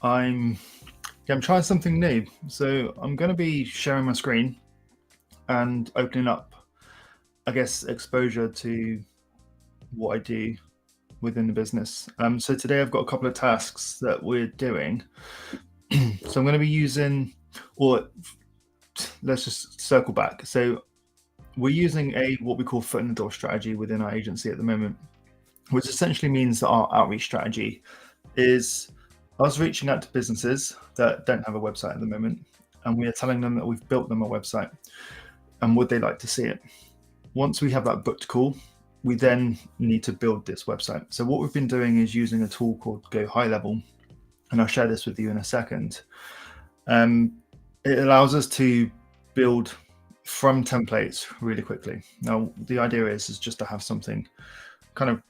I'm trying something new. So I'm going to be sharing my screen and opening up, I guess, exposure to what I do within the business. So today I've got a couple of tasks that we're doing. So I'm going to be using, or let's just circle back. So we're using what we call foot in the door strategy within our agency at the moment, which essentially means that our outreach strategy is us reaching out to businesses that don't have a website at the moment, and we are telling them that we've built them a website and would they like to see it. Once we have that booked call, we then need to build this website. So what we've been doing is using a tool called Go High Level, and I'll share this with you in a second. It allows us to build from templates really quickly. Now, the idea is just to have something kind of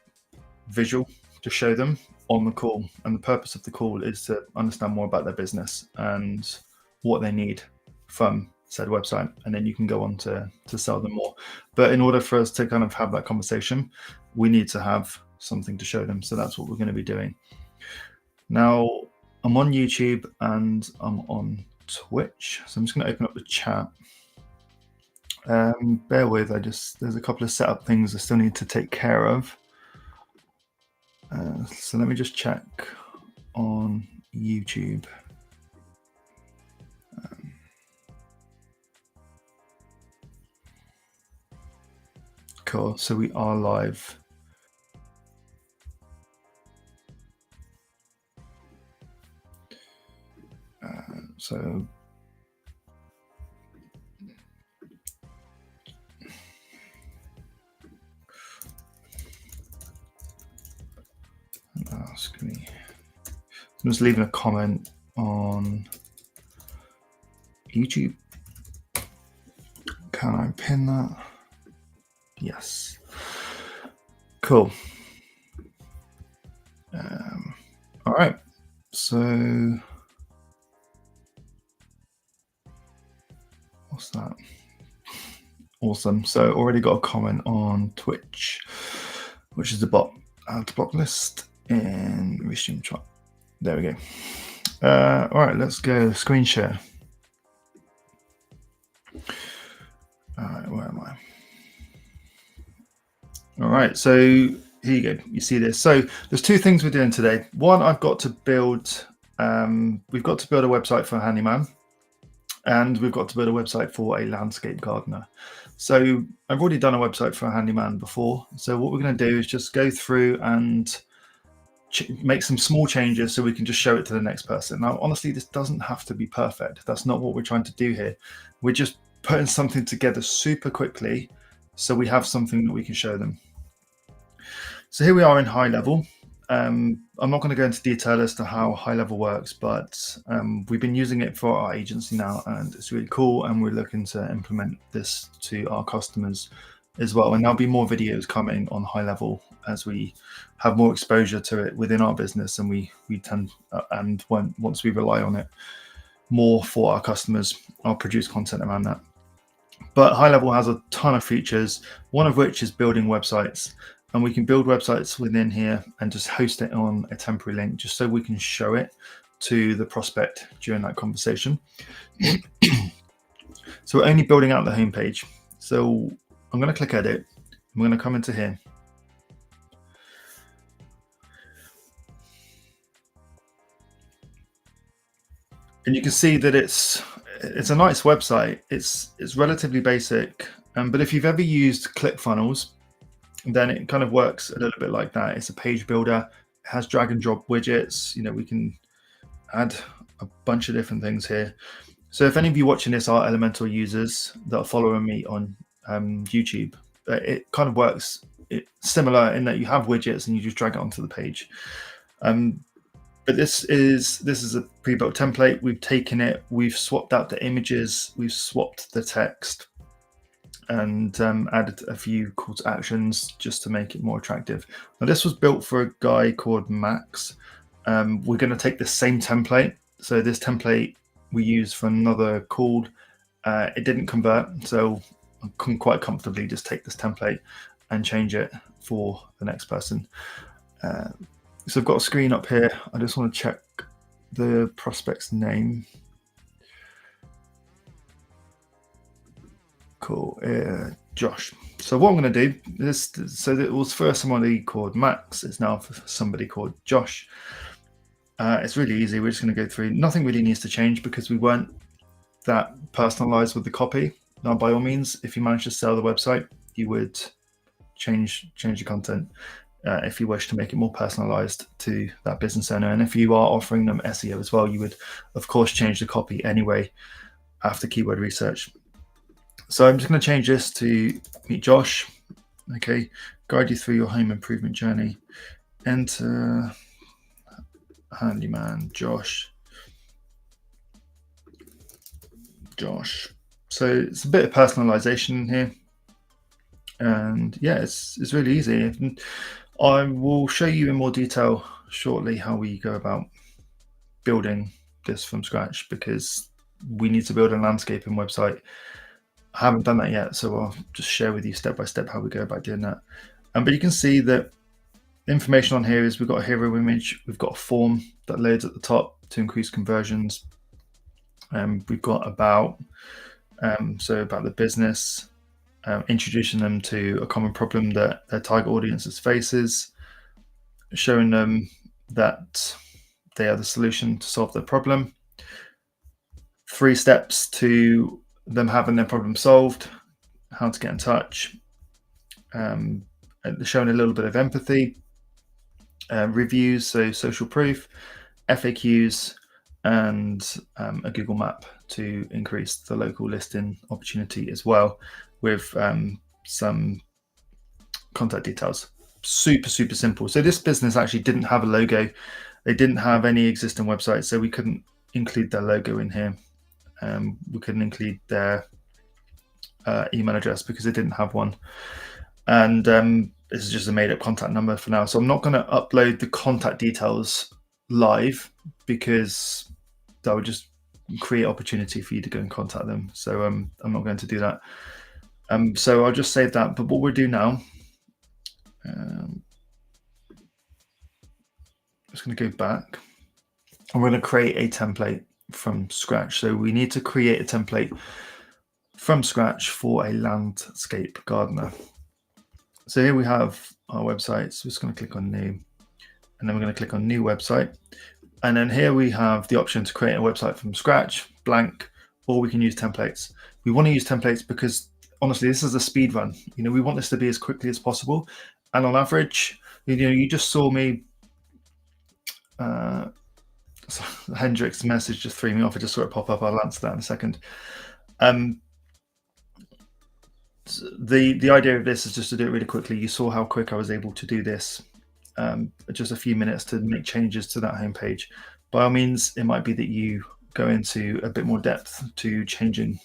visual to show them on the call, and the purpose of the call is to understand more about their business and what they need from said website, and then you can go on to sell them more. But in order for us to kind of have that conversation, we need to have something to show them. So that's what we're going to be doing. Now, I'm on YouTube and I'm on Twitch, so I'm just going to open up the chat. Bear with, there's a couple of setup things I still need to take care of. So let me just check on YouTube. Cool, so we are live. So ask me. I'm just leaving a comment on YouTube. Can I pin that? Yes. Cool. All right. So what's that? Awesome. So already got a comment on Twitch, which is the bot. Add to block list and restream chart. There we go. All right, let's go screen share. All right, where am I? All right, so here you go. You see this. So there's two things we're doing today. One, I've got to build. We've got to build a website for Handyman, and we've got to build a website for a landscape gardener. So I've already done a website for a Handyman before. So what we're going to do is just go through and make some small changes so we can just show it to the next person. Now, honestly, this doesn't have to be perfect. That's not what we're trying to do here. We're just putting something together super quickly so we have something that we can show them. So here we are in high level. I'm not going to go into detail as to how high level works, but we've been using it for our agency now, and it's really cool, and we're looking to implement this to our customers as well. And there'll be more videos coming on high level as we have more exposure to it within our business, and we tend and once we rely on it more for our customers, I'll produce content around that. But high level has a ton of features, one of which is building websites. And we can build websites within here and just host it on a temporary link just so we can show it to the prospect during that conversation. So we're only building out the homepage. So I'm going to click edit. I'm going to come into here. And you can see that it's a nice website. It's relatively basic. But if you've ever used ClickFunnels, then it kind of works a little bit like that. It's a page builder. It has drag and drop widgets. We can add a bunch of different things here. So if any of you watching this are Elementor users that are following me on YouTube, it kind of works similar in that you have widgets and you just drag it onto the page. But this is a pre-built template. We've taken it, we've swapped out the images, we've swapped the text, and added a few call to actions just to make it more attractive. Now, this was built for a guy called Max. We're going to take the same template. So this template we used for another call. It didn't convert, so I can quite comfortably just take this template and change it for the next person. So I've got a screen up here. I just want to check the prospect's name. Cool. Josh. So what I'm going to do is, so it was first somebody called Max. It's now for somebody called Josh. It's really easy. We're just going to go through. Nothing really needs to change because we weren't that personalized with the copy. Now, by all means, if you manage to sell the website, you would change the content if you wish to make it more personalized to that business owner. And if you are offering them SEO as well, you would, of course, change the copy anyway after keyword research. So I'm just going to change this to meet Josh. Okay, guide you through your home improvement journey. Enter Handyman Josh. So it's a bit of personalization here. And yeah, it's really easy. And I will show you in more detail shortly how we go about building this from scratch, because we need to build a landscaping website. I haven't done that yet, so I'll just share with you step by step how we go about doing that. But you can see that the information on here is we've got a hero image, we've got a form that loads at the top to increase conversions. We've got about, so about the business, introducing them to a common problem that their target audiences faces, showing them that they are the solution to solve their problem, 3 steps to them having their problem solved, how to get in touch, showing a little bit of empathy, reviews, so social proof, FAQs, and a Google map to increase the local listing opportunity as well, with some contact details. Super simple. So this business actually didn't have a logo. They didn't have any existing website, so we couldn't include their logo in here. We couldn't include their email address because they didn't have one. And this is just a made-up contact number for now. So I'm not going to upload the contact details live because that would just create opportunity for you to go and contact them. So I'm not going to do that. So I'll just save that. But what we'll do now, I'm just going to go back. I'm going to create a template from scratch. So we need to create a template from scratch for a landscape gardener. So here we have our website. So we're just going to click on new, and then we're going to click on new website. And then here we have the option to create a website from scratch, blank, or we can use templates. We want to use templates because honestly, this is a speed run. We want this to be as quickly as possible. And on average, you just saw me, so Hendrik's message just threw me off. I just saw it pop up. I'll answer that in a second. The idea of this is just to do it really quickly. You saw how quick I was able to do this. Just a few minutes to make changes to that homepage. By all means, it might be that you go into a bit more depth to changing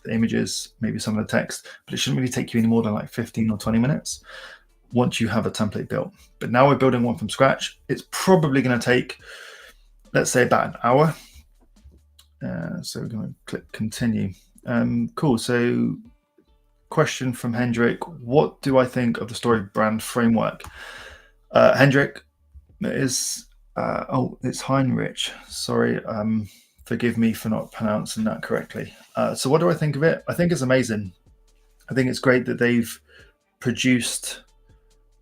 the images, maybe some of the text, but it shouldn't really take you any more than like 15 or 20 minutes once you have a template built. But now we're building one from scratch. It's probably going to take, let's say, about an hour. So we're going to click continue. Cool. So question from Hendrik: what do I think of the story brand framework? Hendrik is it's Heinrich. Sorry, forgive me for not pronouncing that correctly. So what do I think of it? I think it's amazing. I think it's great that they've produced,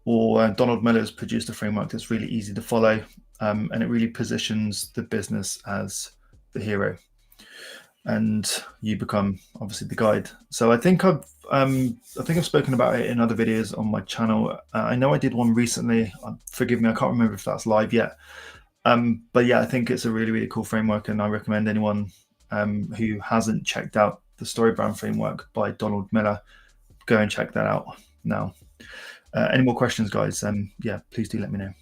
or Donald Miller's produced, a framework that's really easy to follow, and it really positions the business as the hero, and you become obviously the guide. So I think I've spoken about it in other videos on my channel. I know I did one recently. Forgive me, I can't remember if that's live yet. But yeah, I think it's a really cool framework, and I recommend anyone who hasn't checked out the StoryBrand framework by Donald Miller, go and check that out now. Any more questions, guys? Yeah, please do let me know.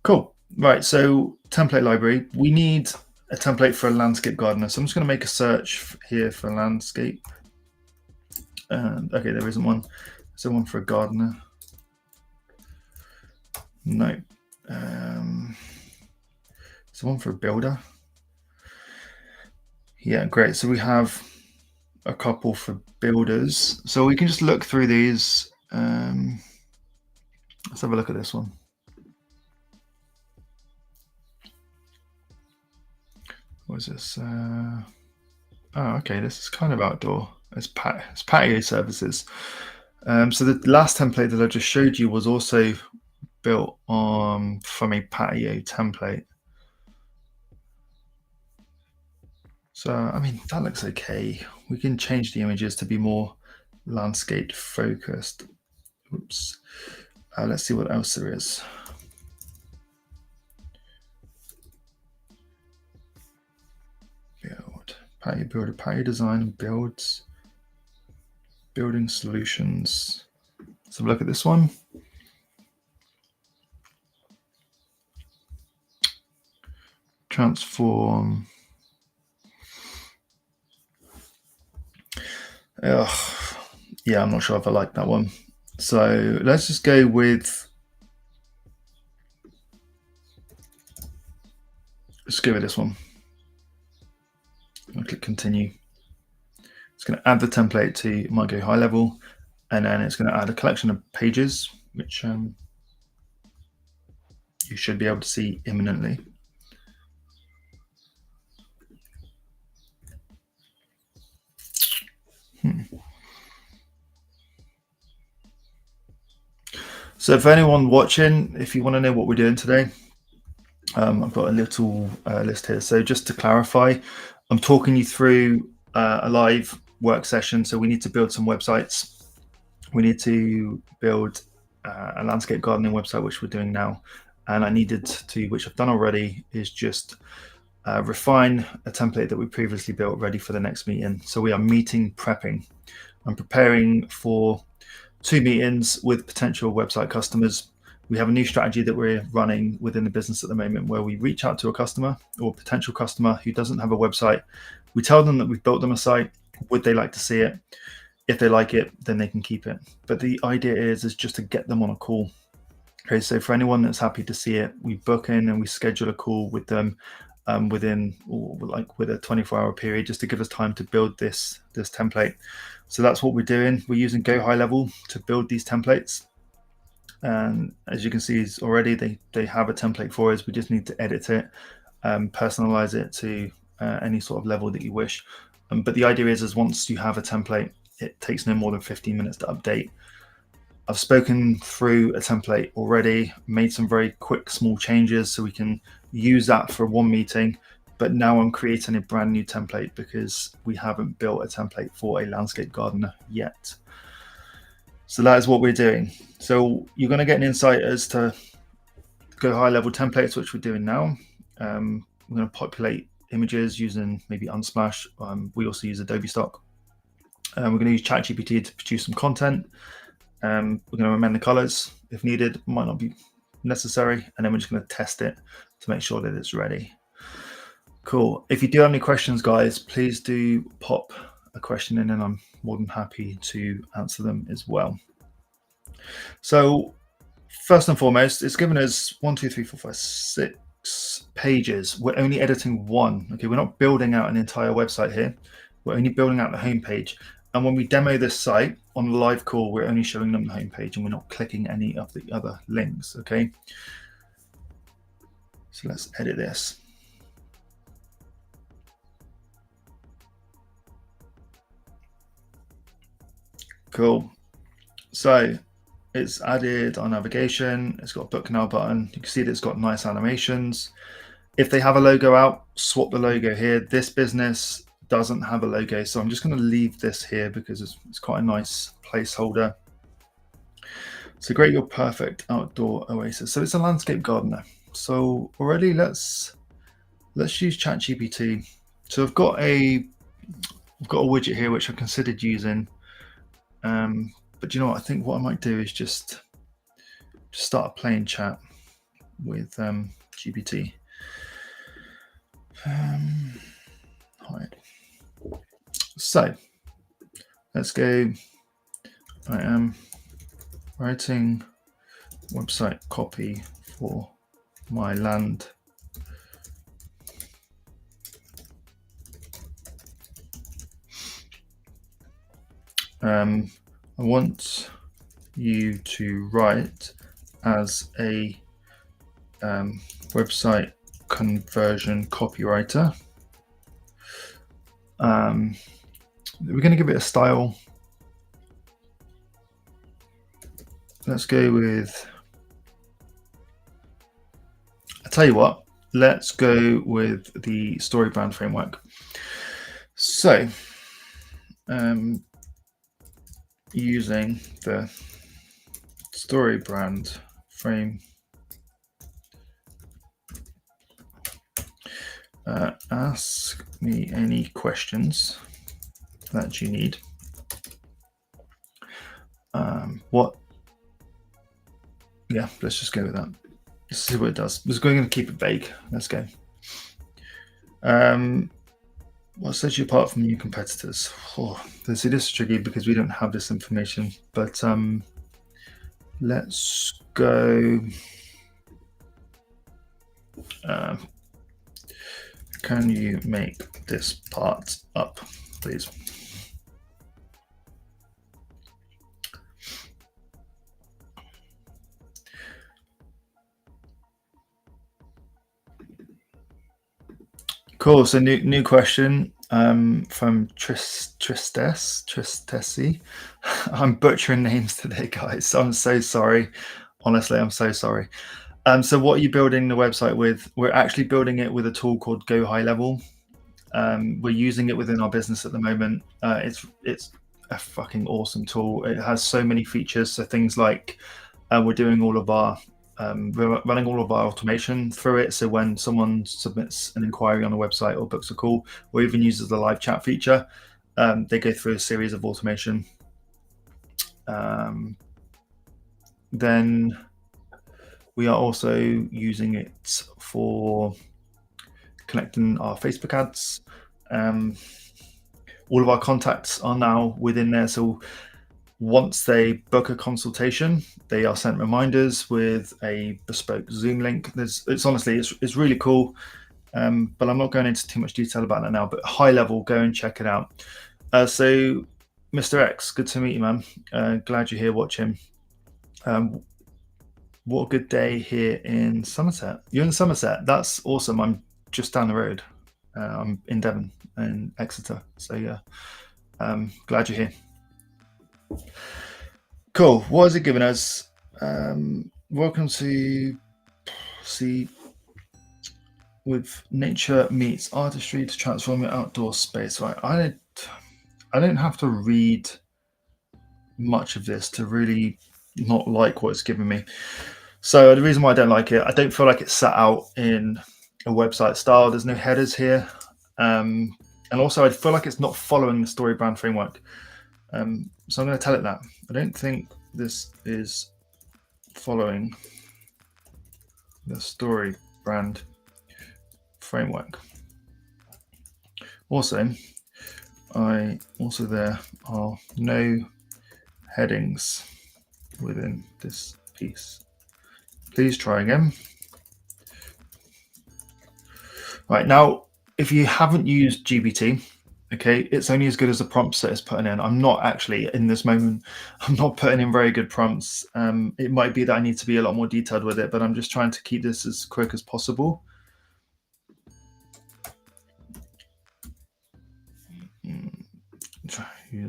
Cool. Right, so template library. We need a template for a landscape gardener. So I'm just going to make a search here for landscape. Okay, there isn't one. Is there one for a gardener? No. Is there one for a builder? Yeah, great. So we have a couple for builders. So we can just look through these. Let's have a look at this one. what is this? Oh, okay, this is kind of outdoor. It's patio services. So the last template that I just showed you was also built from a patio template. So, I mean, that looks okay. We can change the images to be more landscape focused. Oops. Let's see what else there is. Build, patio builder, patio design and builds, building solutions. So look at this one. Transform. Ugh. Yeah, I'm not sure if I like that one. So let's just go with, let's go with this one. I'll click continue. It's going to add the template to my Go High level, and then it's going to add a collection of pages, which you should be able to see imminently. So for anyone watching, if you want to know what we're doing today, I've got a little list here. So just to clarify, I'm talking you through a live work session. So we need to build some websites. We need to build a landscape gardening website, which we're doing now. And I needed to, which I've done already, is just refine a template that we previously built ready for the next meeting. So we are meeting prepping. I'm preparing for 2 meetings with potential website customers. We have a new strategy that we're running within the business at the moment where we reach out to a customer or potential customer who doesn't have a website. We tell them that we've built them a site. Would they like to see it? If they like it, then they can keep it. But the idea is just to get them on a call. Okay, so for anyone that's happy to see it, we book in and we schedule a call with them with a 24-hour period, just to give us time to build this template. So that's what we're doing. We're using Go High Level to build these templates. And as you can see already, they have a template for us. We just need to edit it, personalize it to any sort of level that you wish. But the idea is once you have a template, it takes no more than 15 minutes to update. I've spoken through a template already, made some very quick, small changes so we can use that for one meeting. But now I'm creating a brand new template because we haven't built a template for a landscape gardener yet. So that is what we're doing. So you're going to get an insight as to Go High level templates, which we're doing now. We're going to populate images using maybe Unsplash. We also use Adobe stock. We're going to use ChatGPT to produce some content. We're going to amend the colors if needed, might not be necessary, and then we're just going to test it to make sure that it's ready. Cool. If you do have any questions, guys, please do pop a question in and I'm more than happy to answer them as well. So first and foremost, it's given us 1, 2, 3, 4, 5, 6 pages. We're only editing one. Okay, we're not building out an entire website here. We're only building out the homepage. And when we demo this site on a live call, we're only showing them the homepage and we're not clicking any of the other links, okay? So let's edit this. Cool. So it's added our navigation. It's got a book now button. You can see that it's got nice animations. If they have a logo out, swap the logo here. This business doesn't have a logo, so I'm just going to leave this here because it's quite a nice placeholder. So create your perfect outdoor oasis. So it's a landscape gardener. So already let's use ChatGPT. So I've got a widget here which I considered using, but you know what? I think what I might do is just start a plain chat with GPT. Hide. So let's go. I am writing website copy for my land. I want you to write as a website conversion copywriter. We're going to give it a style. Let's go with, I tell you what, let's go with the story brand framework. So using the story brand frame, ask me any questions that you need. Yeah, let's just go with that. Let's see what it does. We're going to keep it vague. Let's go. What sets you apart from new competitors? Oh, this is tricky because we don't have this information, but let's go. Can you make this part up, please? Cool. So new question from Tristesse. I'm butchering names today, guys. I'm so sorry. Honestly, I'm so sorry. So what are you building the website with? We're actually building it with a tool called Go High Level. We're using it within our business at the moment. It's a fucking awesome tool. It has so many features. So things like we're doing all of our we're running all of our automation through it. So when someone submits an inquiry on a website or books a call, or even uses the live chat feature, they go through a series of automation. Then we are also using it for connecting our Facebook ads. All of our contacts are now within there. So once they book a consultation, they are sent reminders with a bespoke Zoom link. It's honestly, it's really cool. But I'm not going into too much detail about that now, but high level, go and check it out. So Mr. X, good to meet you, man. Glad you're here watching. What a good day here in Somerset. You're in Somerset. That's awesome. I'm just down the road. I'm in Devon and Exeter. So yeah, glad you're here. Cool. What has it given us? Welcome to see with nature meets artistry to transform your outdoor space. Right. I don't have to read much of this to really not like what it's given me. So the reason why I don't like it, I don't feel like it's set out in a website style. There's no headers here. And also I feel like it's not following the story brand framework. So I'm going to tell it that. I don't think this is following the story brand framework. Also, there are no headings within this piece. Please try again. Right, now, if you haven't used GPT, okay, it's only as good as the prompts that it's putting in. I'm not actually, in this moment, I'm not putting in very good prompts. It might be that I need to be a lot more detailed with it, but I'm just trying to keep this as quick as possible.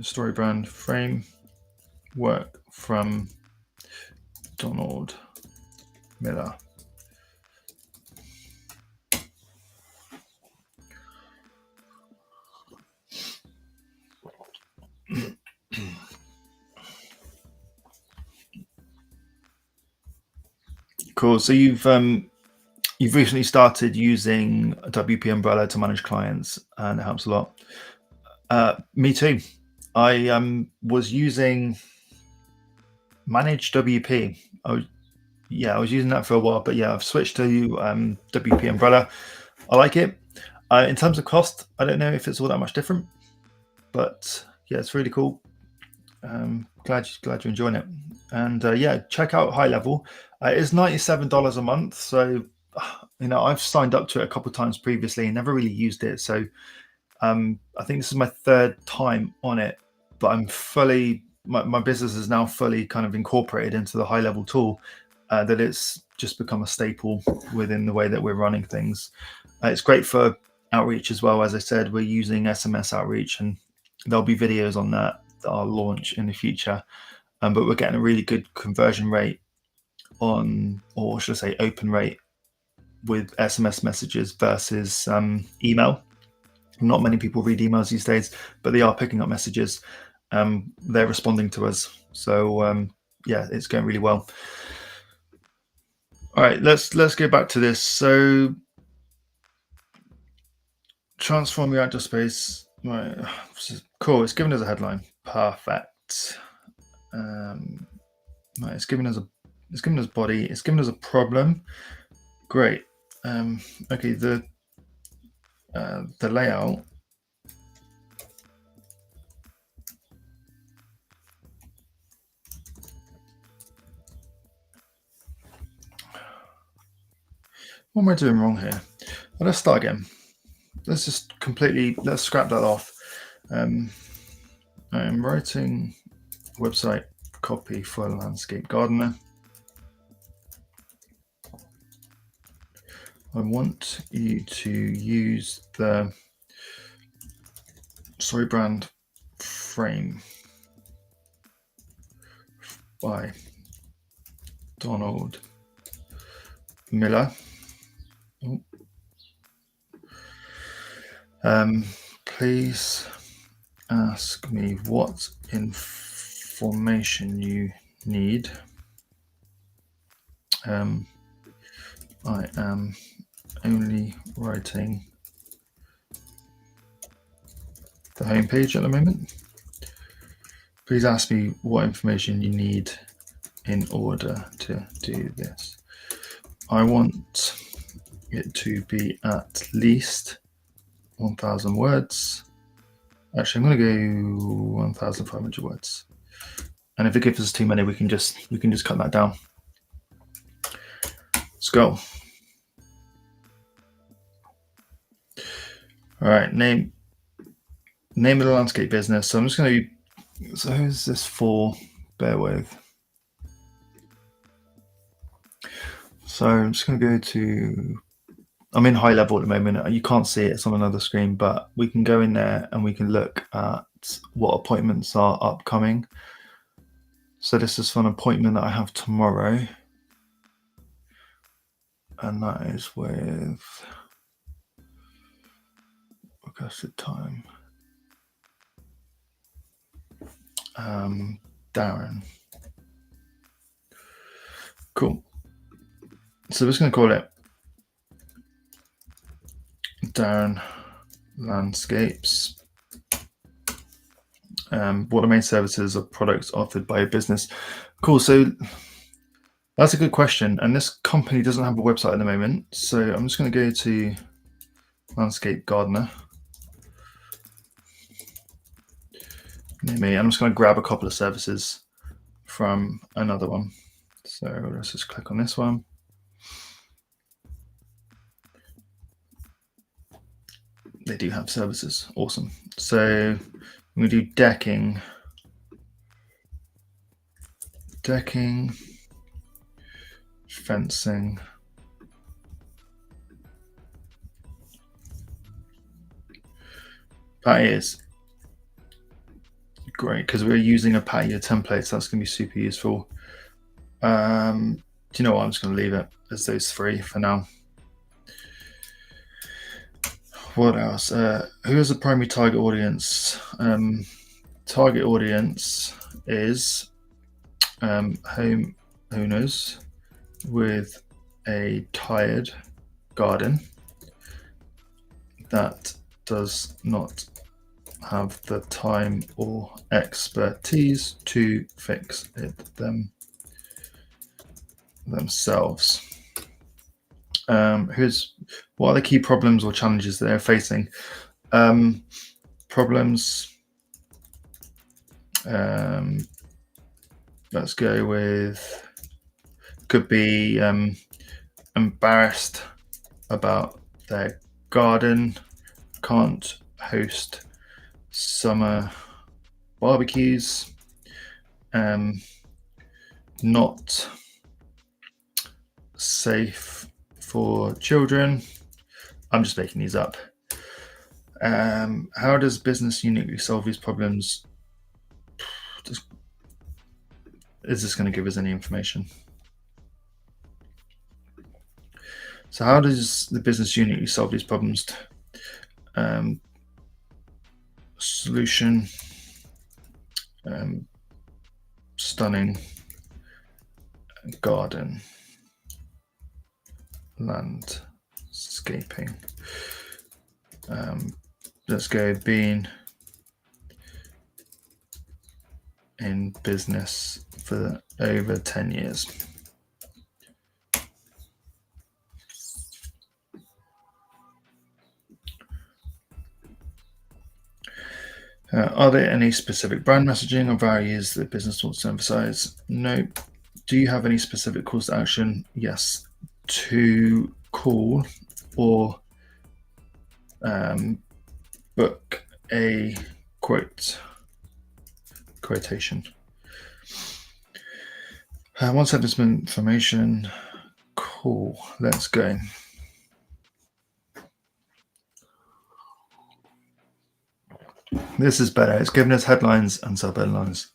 Story brand frame work from Donald Miller. Cool. So you've recently started using WP Umbrella to manage clients, and it helps a lot. Me too. I was using Manage WP. I was using that for a while, but yeah, I've switched to WP Umbrella. I like it. In terms of cost, I don't know if it's all that much different, but yeah, it's really cool. Glad you're enjoying it. And yeah, check out High Level. It is $97 a month. So, I've signed up to it a couple of times previously and never really used it. So I think this is my third time on it, but I'm my business is now fully kind of incorporated into the High Level tool, that it's just become a staple within the way that we're running things. It's great for outreach as well. As I said, we're using SMS outreach, and there'll be videos on that I'll launch in the future. But we're getting a really good conversion rate on, or should I say, open rate with SMS messages versus email. Not many people read emails these days, but they are picking up messages. They're responding to us. So yeah, it's going really well. All right, let's go back to this. So transform your outdoor space. Right, cool. It's given us a headline. Perfect. Right, it's given us body. It's given us a problem. Great. Okay, the layout. What am I doing wrong here? Well, let's start again. Let's scrap that off. I am writing website copy for a landscape gardener. I want you to use the StoryBrand frame by Donald Miller. Please ask me what information you need. I am only writing the homepage at the moment. Please ask me what information you need in order to do this. I want it to be at least 1,000 words. Actually, I'm going to go 1,500 words. And if it gives us too many, we can just cut that down. Let's go. All right, name of the landscape business. So I'm just going to. So who's this for? Bear with. So I'm just going to go to. I'm in high level at the moment. You can't see it, it's on another screen, but we can go in there and we can look at what appointments are upcoming. So this is for an appointment that I have tomorrow. And that is with requested time. Darren. Cool. So we're just going to call it Darren Landscapes. What are main services or products offered by a business? Cool. So that's a good question. And this company doesn't have a website at the moment. So I'm just going to go to Landscape Gardener. Near me. I'm just going to grab a couple of services from another one. So let's just click on this one. They do have services. Awesome. So I'm going to do decking, fencing, patios. Great, because we're using a patio template, so that's going to be super useful. Do you know what? I'm just going to leave it as those three for now. What else? Who is the primary target audience? Target audience is homeowners with a tired garden that does not have the time or expertise to fix it themselves. What are the key problems or challenges that they're facing? Problems. Let's go with, could be embarrassed about their garden, can't host summer barbecues, not safe for children. I'm just making these up. How does business uniquely solve these problems? Is this going to give us any information? So how does the business uniquely solve these problems? Solution, stunning garden landscaping. Let's go being in business for over 10 years. Are there any specific brand messaging or values that business wants to emphasize? No. Do you have any specific calls to action? Yes. To call or book a quotation. One sentence information. Cool. Let's go. This is better. It's given us headlines and sub-headlines.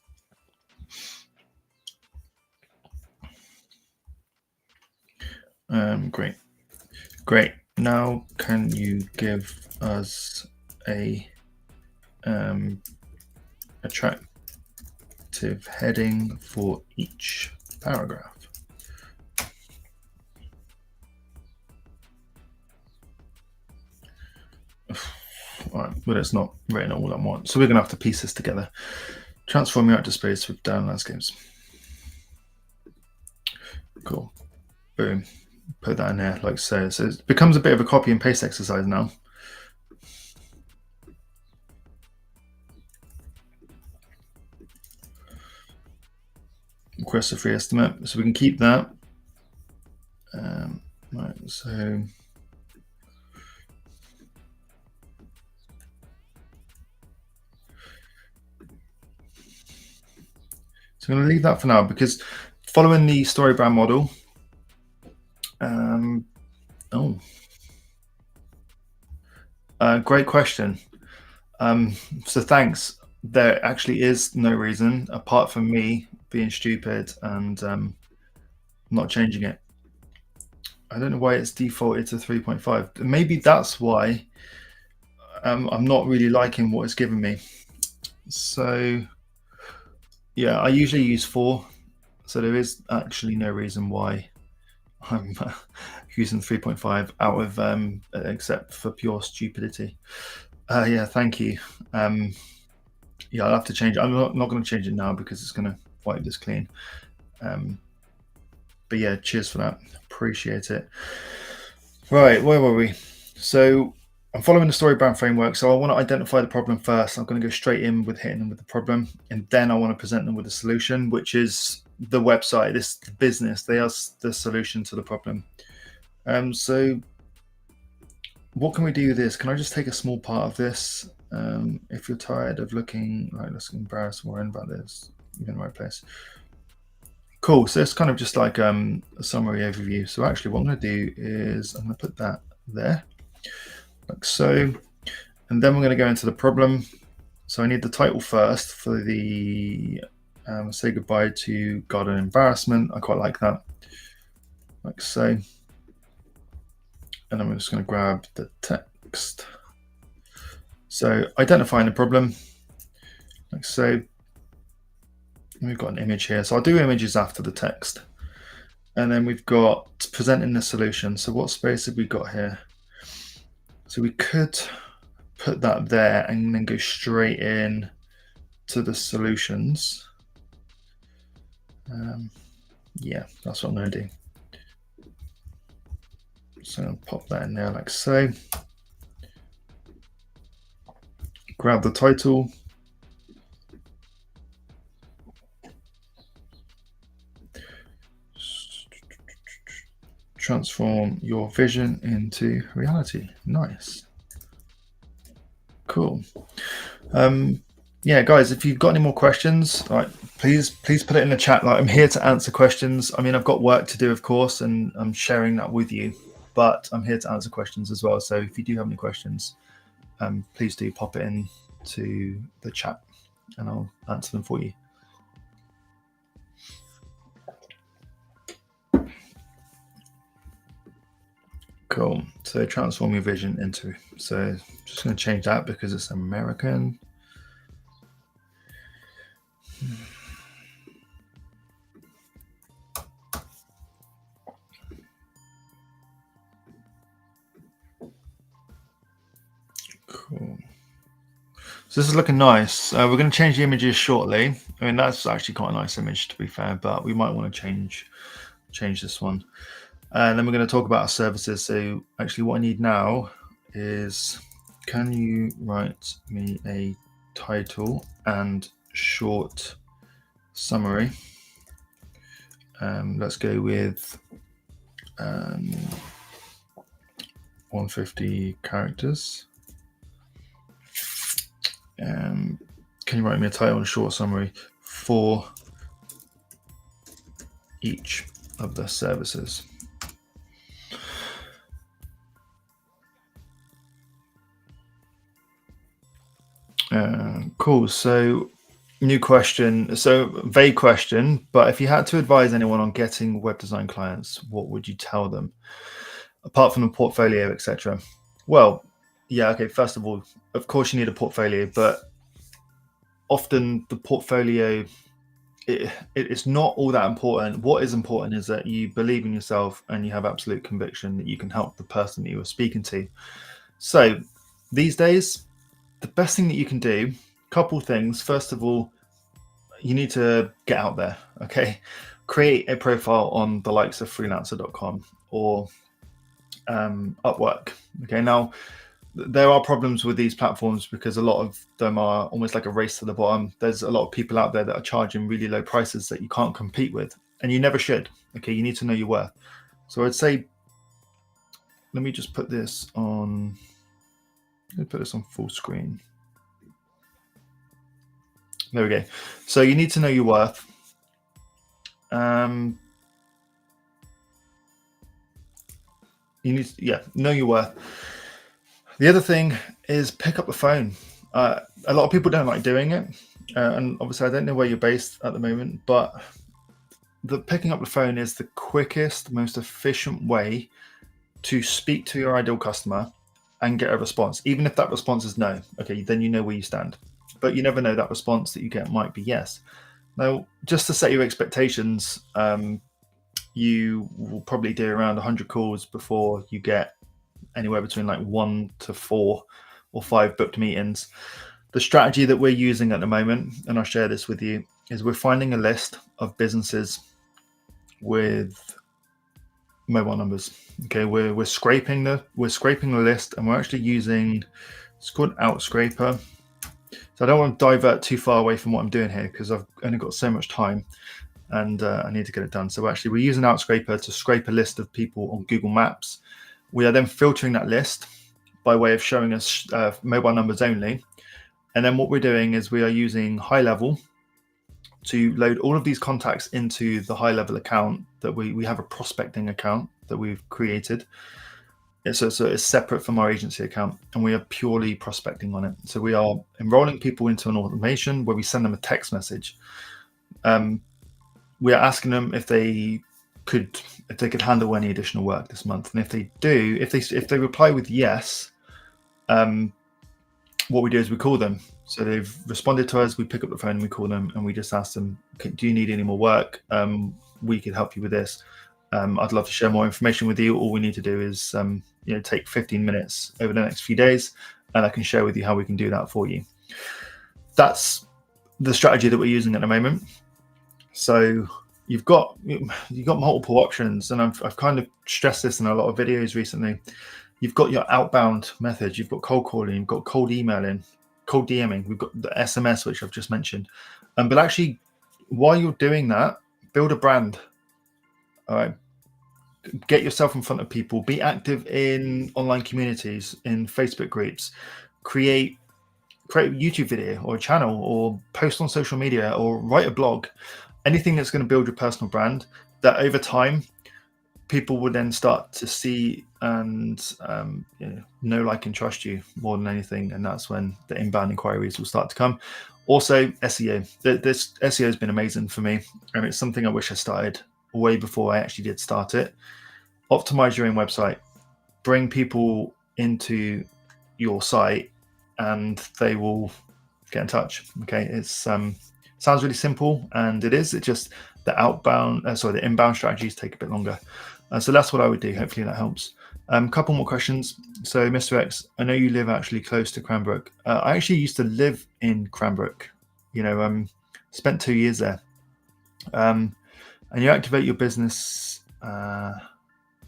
Great. Now, can you give us a attractive heading for each paragraph? Right, but it's not written all at once, so we're going to have to piece this together. Transform your outdoor space with down landscapes. Cool. Boom. Put that in there like so. So it becomes a bit of a copy and paste exercise now. Request a free estimate, so we can keep that. Right, so I'm going to leave that for now because following the story brand model. Great question. So thanks. There actually is no reason apart from me being stupid and not changing it. I don't know why it's defaulted to 3.5. Maybe that's why I'm not really liking what it's given me. So yeah, I usually use 4. So there is actually no reason why I'm using 3.5 out of except for pure stupidity. Yeah, thank you. Yeah, I'll have to change it. I'm not going to change it now because it's going to wipe this clean. But yeah, cheers for that. Appreciate it. Right, where were we? So I'm following the story brand framework. So I want to identify the problem first. I'm going to go straight in with hitting them with the problem. And then I want to present them with a solution, which is the website, this business. They are the solution to the problem. So what can we do with this? Can I just take a small part of this? If you're tired of looking like let's embarrass Warren about this, you're in the right place. Cool. So it's kind of just like a summary overview. So actually what I'm going to do is I'm going to put that there like so. And then we're going to go into the problem. So I need the title first for the say goodbye to garden embarrassment. I quite like that. Like so. And I'm just going to grab the text. So identifying the problem, like so. We've got an image here. So I'll do images after the text. And then we've got presenting the solution. So what space have we got here? So we could put that there and then go straight in to the solutions. Yeah, that's what I'm going to do. So I'll pop that in there like so. Grab the title. Transform your vision into reality. Nice. Cool. Yeah, guys, if you've got any more questions, like please put it in the chat. Like I'm here to answer questions. I mean, I've got work to do, of course, and I'm sharing that with you, but I'm here to answer questions as well. So if you do have any questions, please do pop it in to the chat and I'll answer them for you. Cool. So transform your vision into, so just going to change that because it's American. Cool. So this is looking nice. We're going to change the images shortly. I mean, that's actually quite a nice image, to be fair, but we might want to change this one. And then we're going to talk about our services. So actually what I need now is, can you write me a title and short summary? Let's go with 150 characters. Can you write me a title and short summary for each of the services? Cool. So new question. So vague question, but if you had to advise anyone on getting web design clients, what would you tell them apart from the portfolio, etc.? Well, yeah, okay. First of all, of course you need a portfolio, but often the portfolio, it's not all that important. What is important is that you believe in yourself and you have absolute conviction that you can help the person that you are speaking to. So these days, the best thing that you can do, couple things. First of all, you need to get out there, okay? Create a profile on the likes of freelancer.com or Upwork. Okay, now there are problems with these platforms because a lot of them are almost like a race to the bottom. There's a lot of people out there that are charging really low prices that you can't compete with, and you never should. Okay, you need to know your worth. So I'd say, let me just put this on, let me put this on full screen. There we go. So you need to know your worth. You need to, know your worth. The other thing is pick up the phone. A lot of people don't like doing it. And obviously I don't know where you're based at the moment, but the picking up the phone is the quickest, most efficient way to speak to your ideal customer and get a response. Even if that response is no, okay, then you know where you stand. But you never know, that response that you get might be yes. Now, just to set your expectations, you will probably do around 100 calls before you get anywhere between like 1 to 4 or 5 booked meetings. The strategy that we're using at the moment, and I'll share this with you, is we're finding a list of businesses with mobile numbers. Okay, we're scraping the list, and we're actually using, it's called Outscraper. So I don't want to divert too far away from what I'm doing here because I've only got so much time and I need to get it done. So actually we're using Outscraper to scrape a list of people on Google Maps. We are then filtering that list by way of showing us mobile numbers only. And then what we're doing is we are using High Level to load all of these contacts into the High Level account that we have a prospecting account that we've created. So it's separate from our agency account, and we are purely prospecting on it. So we are enrolling people into an automation where we send them a text message. We are asking them if they could handle any additional work this month, and if they do, if they reply with yes, what we do is we call them. So they've responded to us, we pick up the phone and we call them, and we just ask them, do you need any more work? We could help you with this. I'd love to share more information with you. All we need to do is take 15 minutes over the next few days, and I can share with you how we can do that for you. That's the strategy that we're using at the moment. So you've got multiple options, and I've kind of stressed this in a lot of videos recently. You've got your outbound methods, you've got cold calling, you've got cold emailing, cold DMing, we've got the SMS, which I've just mentioned. But actually, while you're doing that, build a brand. All right. Get yourself in front of people, be active in online communities, in Facebook groups, create a YouTube video or a channel, or post on social media, or write a blog, anything that's going to build your personal brand that over time people would then start to see and know, like, and trust you more than anything, and that's when the inbound inquiries will start to come. Also, SEO. This SEO has been amazing for me, and it's something I wish I started way before I actually did start it. Optimize your own website, bring people into your site, and they will get in touch. Okay, it's sounds really simple, and it is. It just the inbound strategies take a bit longer. So that's what I would do. Hopefully that helps. Couple more questions. So, Mr. X, I know you live actually close to Cranbrook. I actually used to live in Cranbrook. Spent 2 years there. And you activate your business.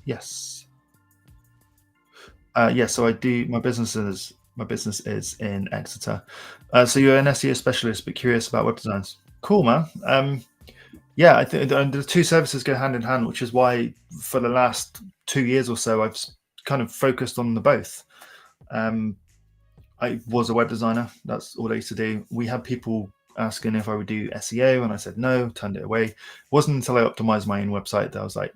Yes. Yes. So I do. My business is in Exeter. So you're an SEO specialist, but curious about web designs. Cool, man. Yeah, I think the two services go hand in hand, which is why for the last 2 years or so, I've kind of focused on the both. I was a web designer. That's all I used to do. We had people asking if I would do SEO, and I said no, turned it away. It wasn't until I optimized my own website that I was like,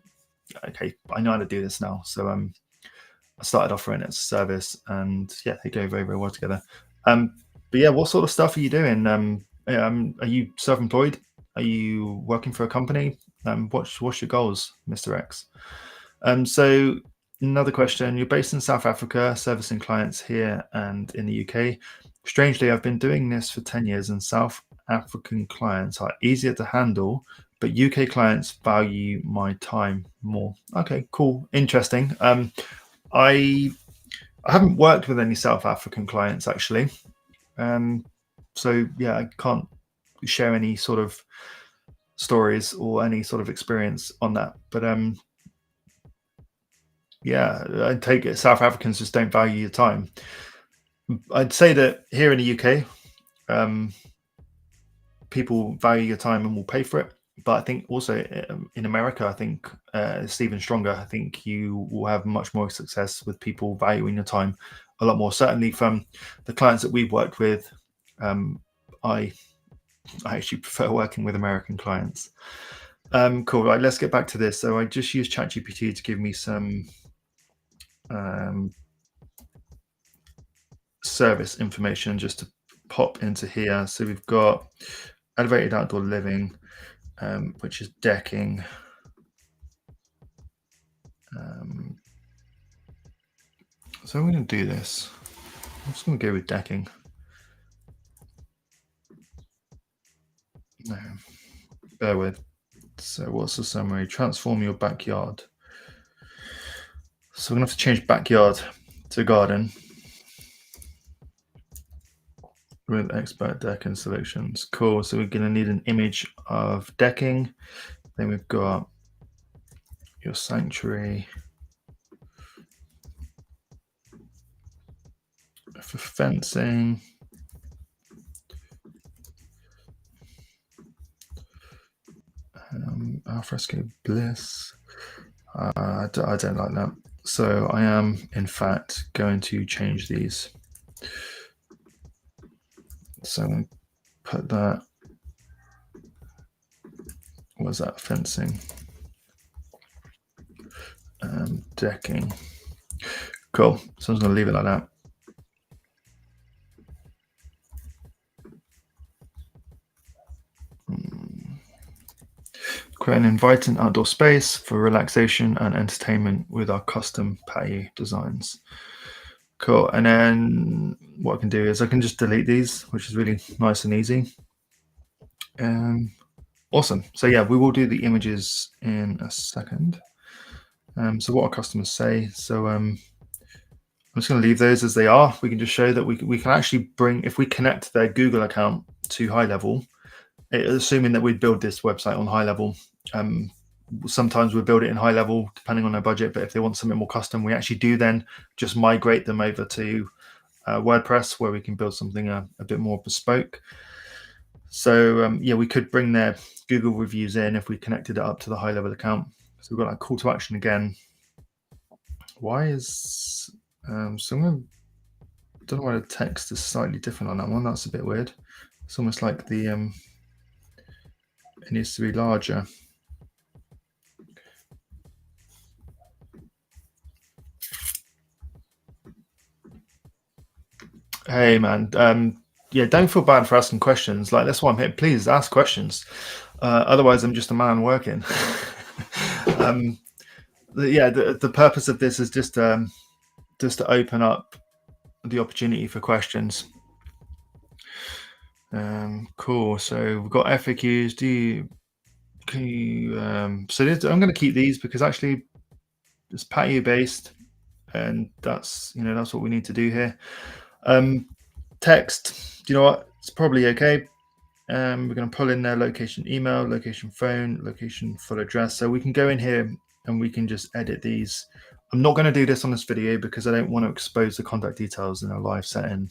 okay, I know how to do this now. So I started offering it as a service, and yeah, they go very, very well together. But yeah, what sort of stuff are you doing? Are you self-employed? Are you working for a company? What's your goals, Mr. X? So another question. You're based in South Africa, servicing clients here and in the UK. Strangely, I've been doing this for 10 years, and South African clients are easier to handle, but UK clients value my time more. Okay, cool. Interesting. I haven't worked with any South African clients actually. So yeah, I can't share any sort of stories or any sort of experience on that. But yeah, I take it South Africans just don't value your time. I'd say that here in the UK, people value your time and will pay for it. But I think also in America, I think it's even stronger. I think you will have much more success with people valuing your time a lot more. Certainly from the clients that we've worked with, I actually prefer working with American clients. Cool. Right, let's get back to this. So I just used ChatGPT to give me some service information just to pop into here. So we've got elevated outdoor living, which is decking. So I'm going to do this. I'm just going to go with decking. No, bear with. So what's the summary? Transform your backyard. So we're going to have to change backyard to garden with expert decking solutions. Cool. So we're going to need an image of decking. Then we've got your sanctuary. For fencing. Alfresco bliss. I don't like that. So I am, in fact, going to change these. So I'm going to put that. What's that? Fencing. Decking. Cool. So I'm just going to leave it like that. Create an inviting outdoor space for relaxation and entertainment with our custom patio designs. Cool. And then what I can do is I can just delete these, which is really nice and easy. Awesome. So yeah, we will do the images in a second. So what our customers say. So I'm just going to leave those as they are. We can just show that we can actually bring, if we connect their Google account to High Level, assuming that we'd build this website on High Level. Sometimes we build it in High Level depending on their budget, but if they want something more custom, we actually do then just migrate them over to WordPress, where we can build something a bit more bespoke. So yeah, we could bring their Google reviews in if we connected it up to the High Level account. So we've got that call to action again. Why is so I'm gonna, don't know why the text is slightly different on that one. That's a bit weird. It's almost like the it needs to be larger. Hey man, yeah, don't feel bad for asking questions. Like that's why I'm here. Please ask questions. Otherwise, I'm just a man working. um, yeah, the purpose of this is just to open up the opportunity for questions. Cool. So we've got FAQs. Can you? So I'm going to keep these because actually it's patio based, and that's what we need to do here. Text. Do you know what? It's probably okay. We're going to pull in their location email, location phone, location full address. So we can go in here and we can just edit these. I'm not going to do this on this video because I don't want to expose the contact details in a live setting.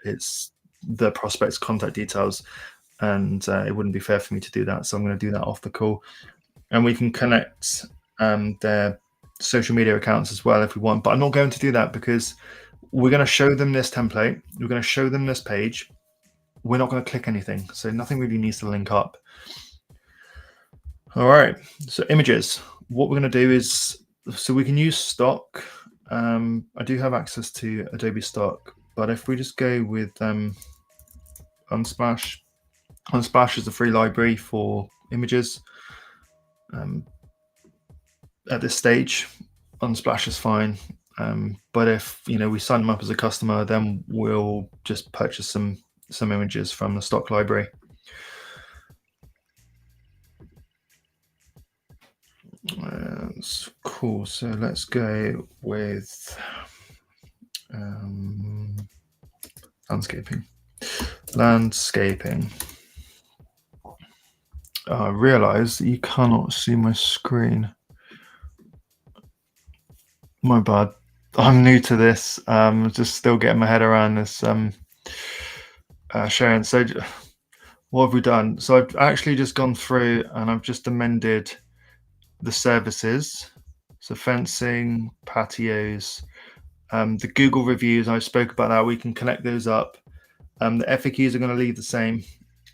It's the prospect's contact details, and it wouldn't be fair for me to do that. So I'm going to do that off the call. And we can connect their social media accounts as well if we want. But I'm not going to do that because we're going to show them this template. We're going to show them this page. We're not going to click anything, so nothing really needs to link up. All right, so images. What we're going to do is, so we can use stock. I do have access to Adobe stock, but if we just go with Unsplash, Unsplash is a free library for images. At this stage, Unsplash is fine. But if we sign them up as a customer, then we'll just purchase some images from the stock library. That's cool. So let's go with landscaping. I realize that you cannot see my screen. My bad. I'm new to this. Just still getting my head around this sharing. So what have we done? So I've actually just gone through and I've just amended the services. So fencing, patios, the Google reviews, I spoke about that. We can connect those up. The FAQs are going to leave the same.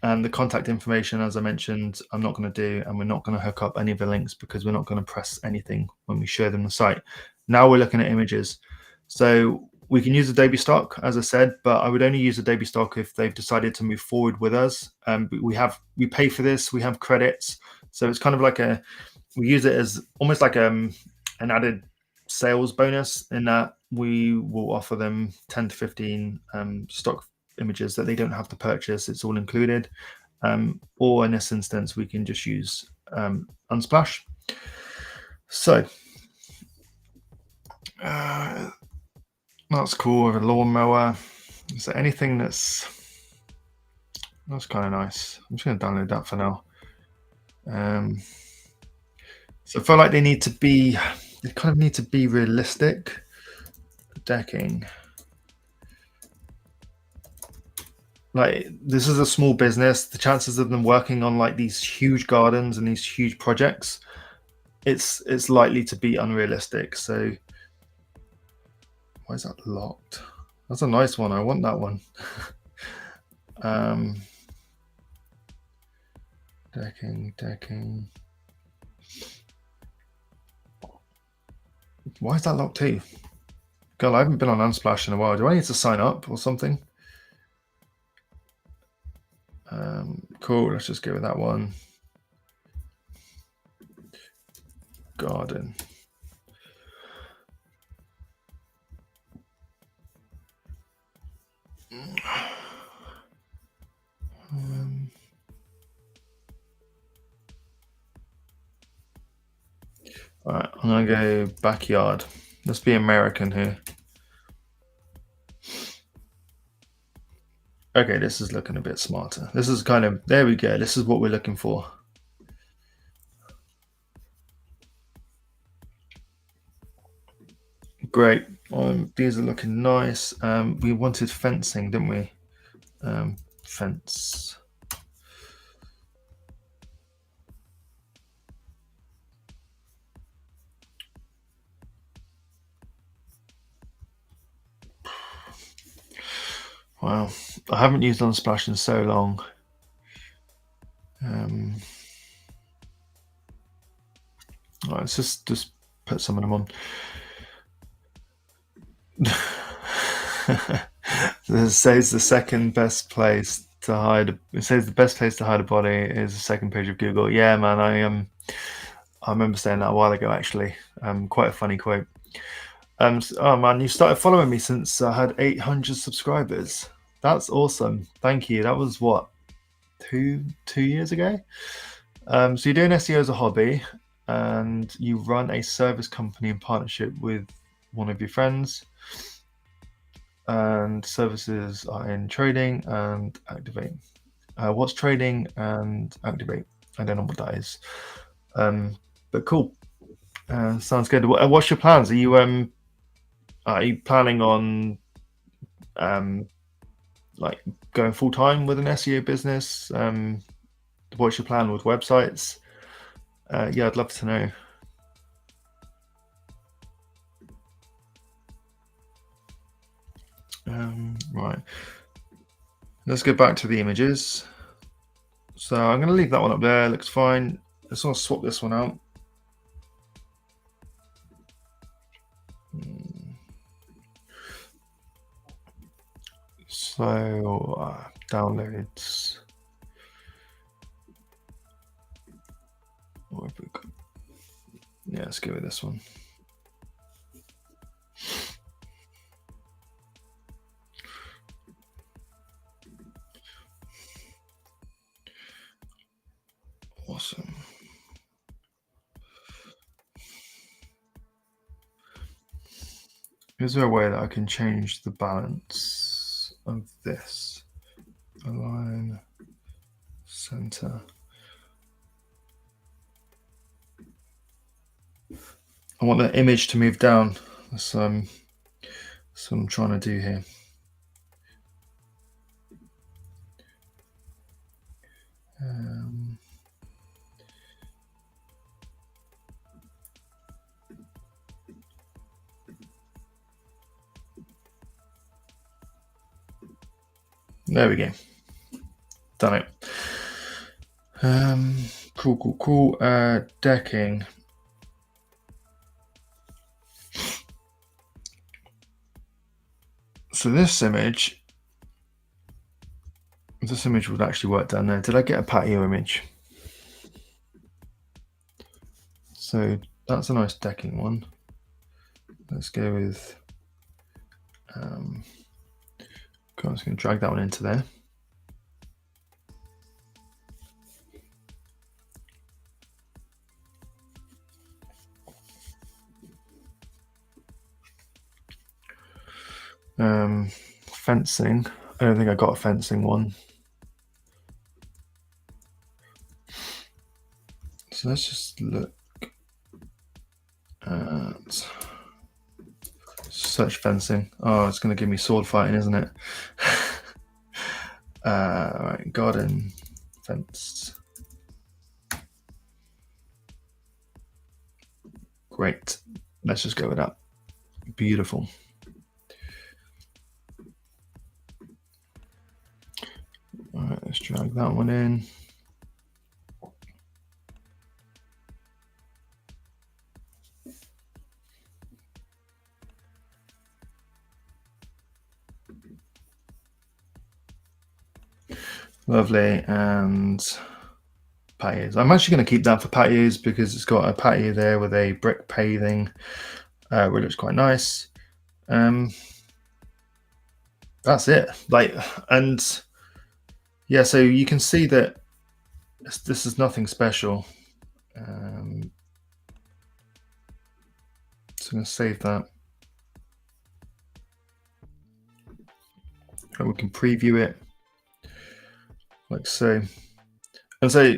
And the contact information, as I mentioned, I'm not going to do, and we're not going to hook up any of the links because we're not going to press anything when we show them the site. Now we're looking at images. So we can use Adobe stock, as I said, but I would only use Adobe stock if they've decided to move forward with us. We pay for this, we have credits. So it's kind of like we use it as almost like an added sales bonus in that we will offer them 10 to 15 stock images that they don't have to purchase. It's all included. Or in this instance, we can just use Unsplash. So that's cool with a lawnmower. Is there anything that's kind of nice? I'm just going to download that for now. So I feel like they kind of need to be realistic. Decking. Like this is a small business. The chances of them working on like these huge gardens and these huge projects, it's likely to be unrealistic. So why is that locked? That's a nice one. I want that one. Decking. Why is that locked too? God, I haven't been on Unsplash in a while. Do I need to sign up or something? Cool. Let's just go with that one. Garden. All right, I'm gonna go backyard. Let's be American here. Okay, this is looking a bit smarter. This is there we go. This is what we're looking for. Great. These are looking nice. We wanted fencing, didn't we? Fence. Wow, I haven't used Unsplash in so long. Right, let's just put some of them on. It says the second best place to hide. It says the best place to hide a body is the second page of Google. Yeah, man, I remember saying that a while ago. Actually, quite a funny quote. Oh man, you started following me since I had 800 subscribers. That's awesome. Thank you. That was what, 2 years ago. So you're doing SEO as a hobby, and you run a service company in partnership with one of your friends. And services are in trading and activate. What's trading and activate? I don't know what that is. But cool. Sounds good. What's your plans? Are you planning on like going full time with an SEO business? What's your plan with websites? Yeah, I'd love to know. Right. Let's go back to the images. So I'm going to leave that one up there. Looks fine. Let's want to swap this one out. So downloads. What have we got? Yeah, let's go with this one. Awesome. Is there a way that I can change the balance of this? Align, center. I want the image to move down. That's what I'm trying to do here. There we go. Done it. Cool. Decking. So this image would actually work down there. Did I get a patio image? So that's a nice decking one. Let's go with, I'm just going to drag that one into there. Fencing. I don't think I got a fencing one. So let's just look at search fencing. Oh, it's going to give me sword fighting, isn't it? Right, garden fence. Great. Let's just go with that. Beautiful. All right, let's drag that one in. Lovely. And patios. I'm actually going to keep that for patios because it's got a patio there with a brick paving, which looks quite nice. That's it. And yeah, so you can see that this is nothing special. So I'm going to save that. And we can preview it like so. And so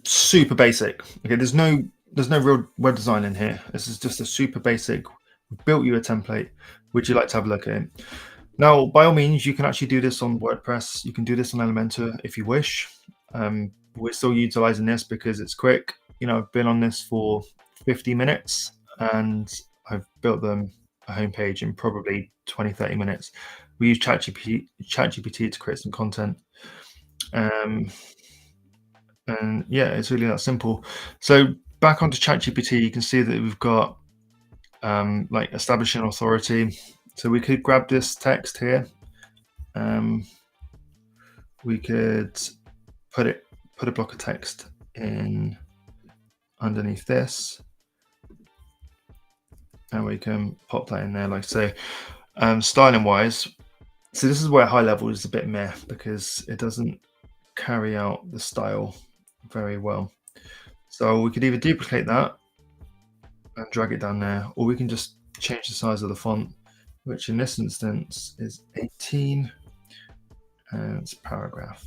super basic. Okay, there's no real web design in here. This is just a super basic. We built you a template. Would you like to have a look at it? Now, by all means, you can actually do this on WordPress. You can do this on Elementor if you wish. We're still utilizing this because it's quick. I've been on this for 50 minutes and I've built them a homepage in probably 20-30 minutes. We use ChatGPT to create some content. And yeah, it's really that simple. So back onto ChatGPT, you can see that we've got like establishing authority. So we could grab this text here We could put a block of text in underneath this, and we can pop that in there like so. Styling wise, so this is where high level is a bit meh because it doesn't carry out the style very well. So we could either duplicate that and drag it down there, or we can just change the size of the font, which in this instance is 18, and it's paragraph.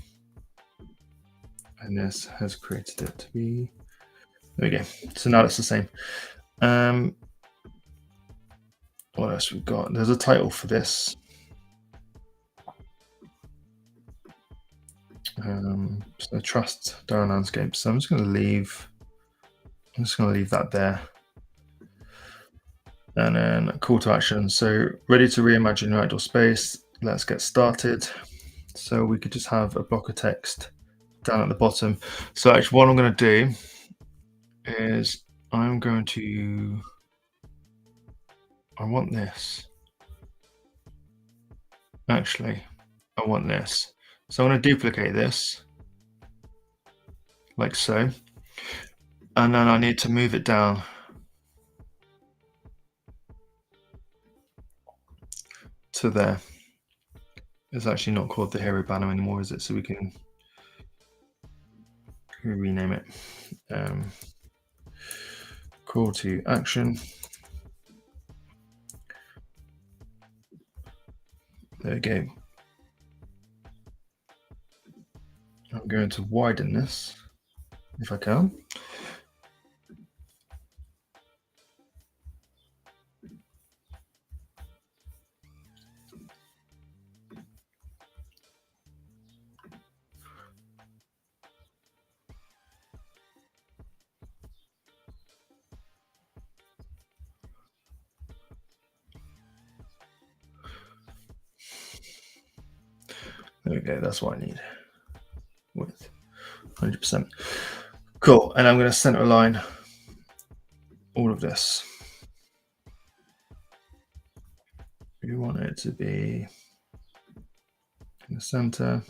And this has created it to be, there we go. So now it's the same. What else we've got? There's a title for this. So trust Darren Landscape. So I'm just going to leave that there. And then a call to action. So ready to reimagine your outdoor space. Let's get started. So we could just have a block of text down at the bottom. So actually what I'm going to do is I want this. Actually, I want this. So I'm going to duplicate this like so. And then I need to move it down to there. It's actually not called the hero banner anymore, is it? So we can rename it. Call to action. There we go. I'm going to widen this if I can. There we go, that's what I need. Width, 100%. Cool, and I'm going to center align all of this. We want it to be in the center,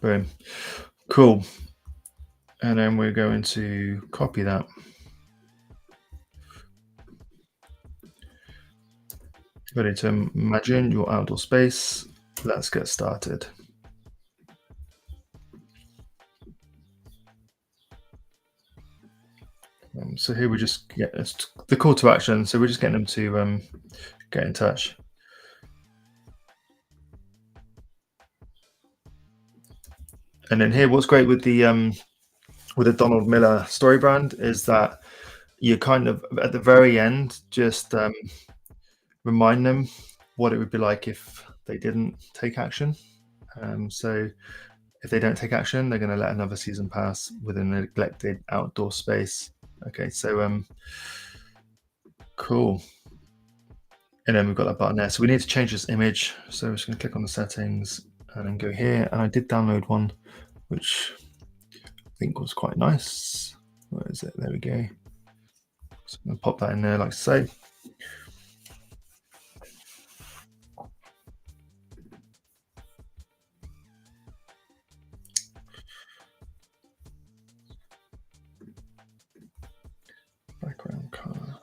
boom, cool. And then we're going to copy that. Ready to imagine your outdoor space. Let's get started. So here we just get the call to action. So we're just getting them to get in touch. And then here, what's great with the Donald Miller story brand is that you kind of at the very end just remind them what it would be like if they didn't take action. So if they don't take action, they're going to let another season pass within a neglected outdoor space. Okay, so cool. And then we've got that button there. So we need to change this image. So we're just going to click on the settings and then go here. And I did download one, which I think was quite nice. Where is it? There we go. So I'm going to pop that in there like so. Background color.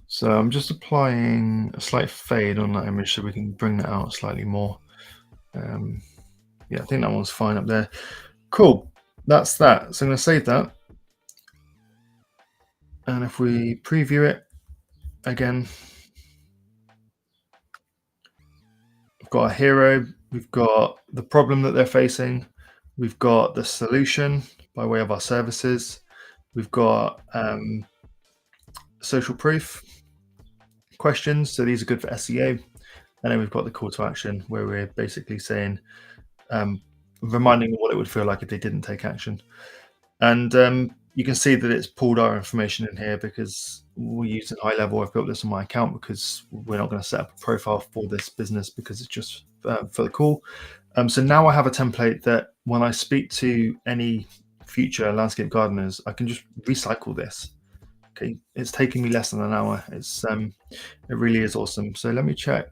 So I'm just applying a slight fade on that image so we can bring that out slightly more. Yeah, I think that one's fine up there. Cool, that's that. So I'm going to save that. And if we preview it again, we've got a hero, we've got the problem that they're facing, we've got the solution by way of our services, we've got social proof questions, so these are good for SEO, and then we've got the call to action where we're basically saying, reminding them what it would feel like if they didn't take action. And you can see that it's pulled our information in here because we use it high level. I've built this on my account because we're not going to set up a profile for this business because it's just for the call. So now I have a template that when I speak to any future landscape gardeners, I can just recycle this. Okay, it's taking me less than an hour. It really is awesome. So let me check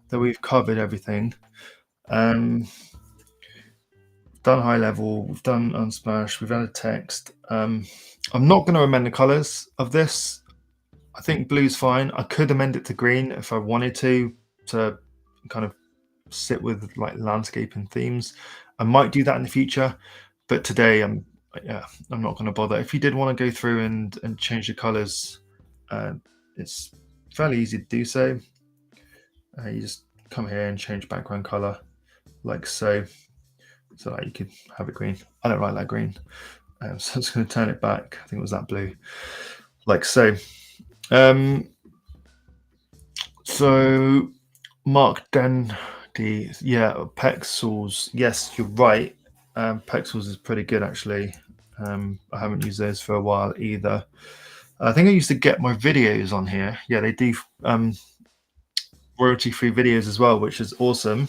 that we've covered everything. Done high level, we've done Unsplash, we've added text. I'm not going to amend the colors of this. I think blue's fine. I could amend it to green if I wanted to kind of sit with like landscape and themes. I might do that in the future, but today I'm not going to bother. If you did want to go through and change the colors, it's fairly easy to do so. You just come here and change background color like so that you could have it green. I don't like that green, so I'm just going to turn it back. I think it was that blue, like so. So Mark Dandy, yeah, Pexels. Yes, you're right. Pexels is pretty good actually. I haven't used those for a while either. I think I used to get my videos on here. Yeah, they do royalty-free videos as well, which is awesome.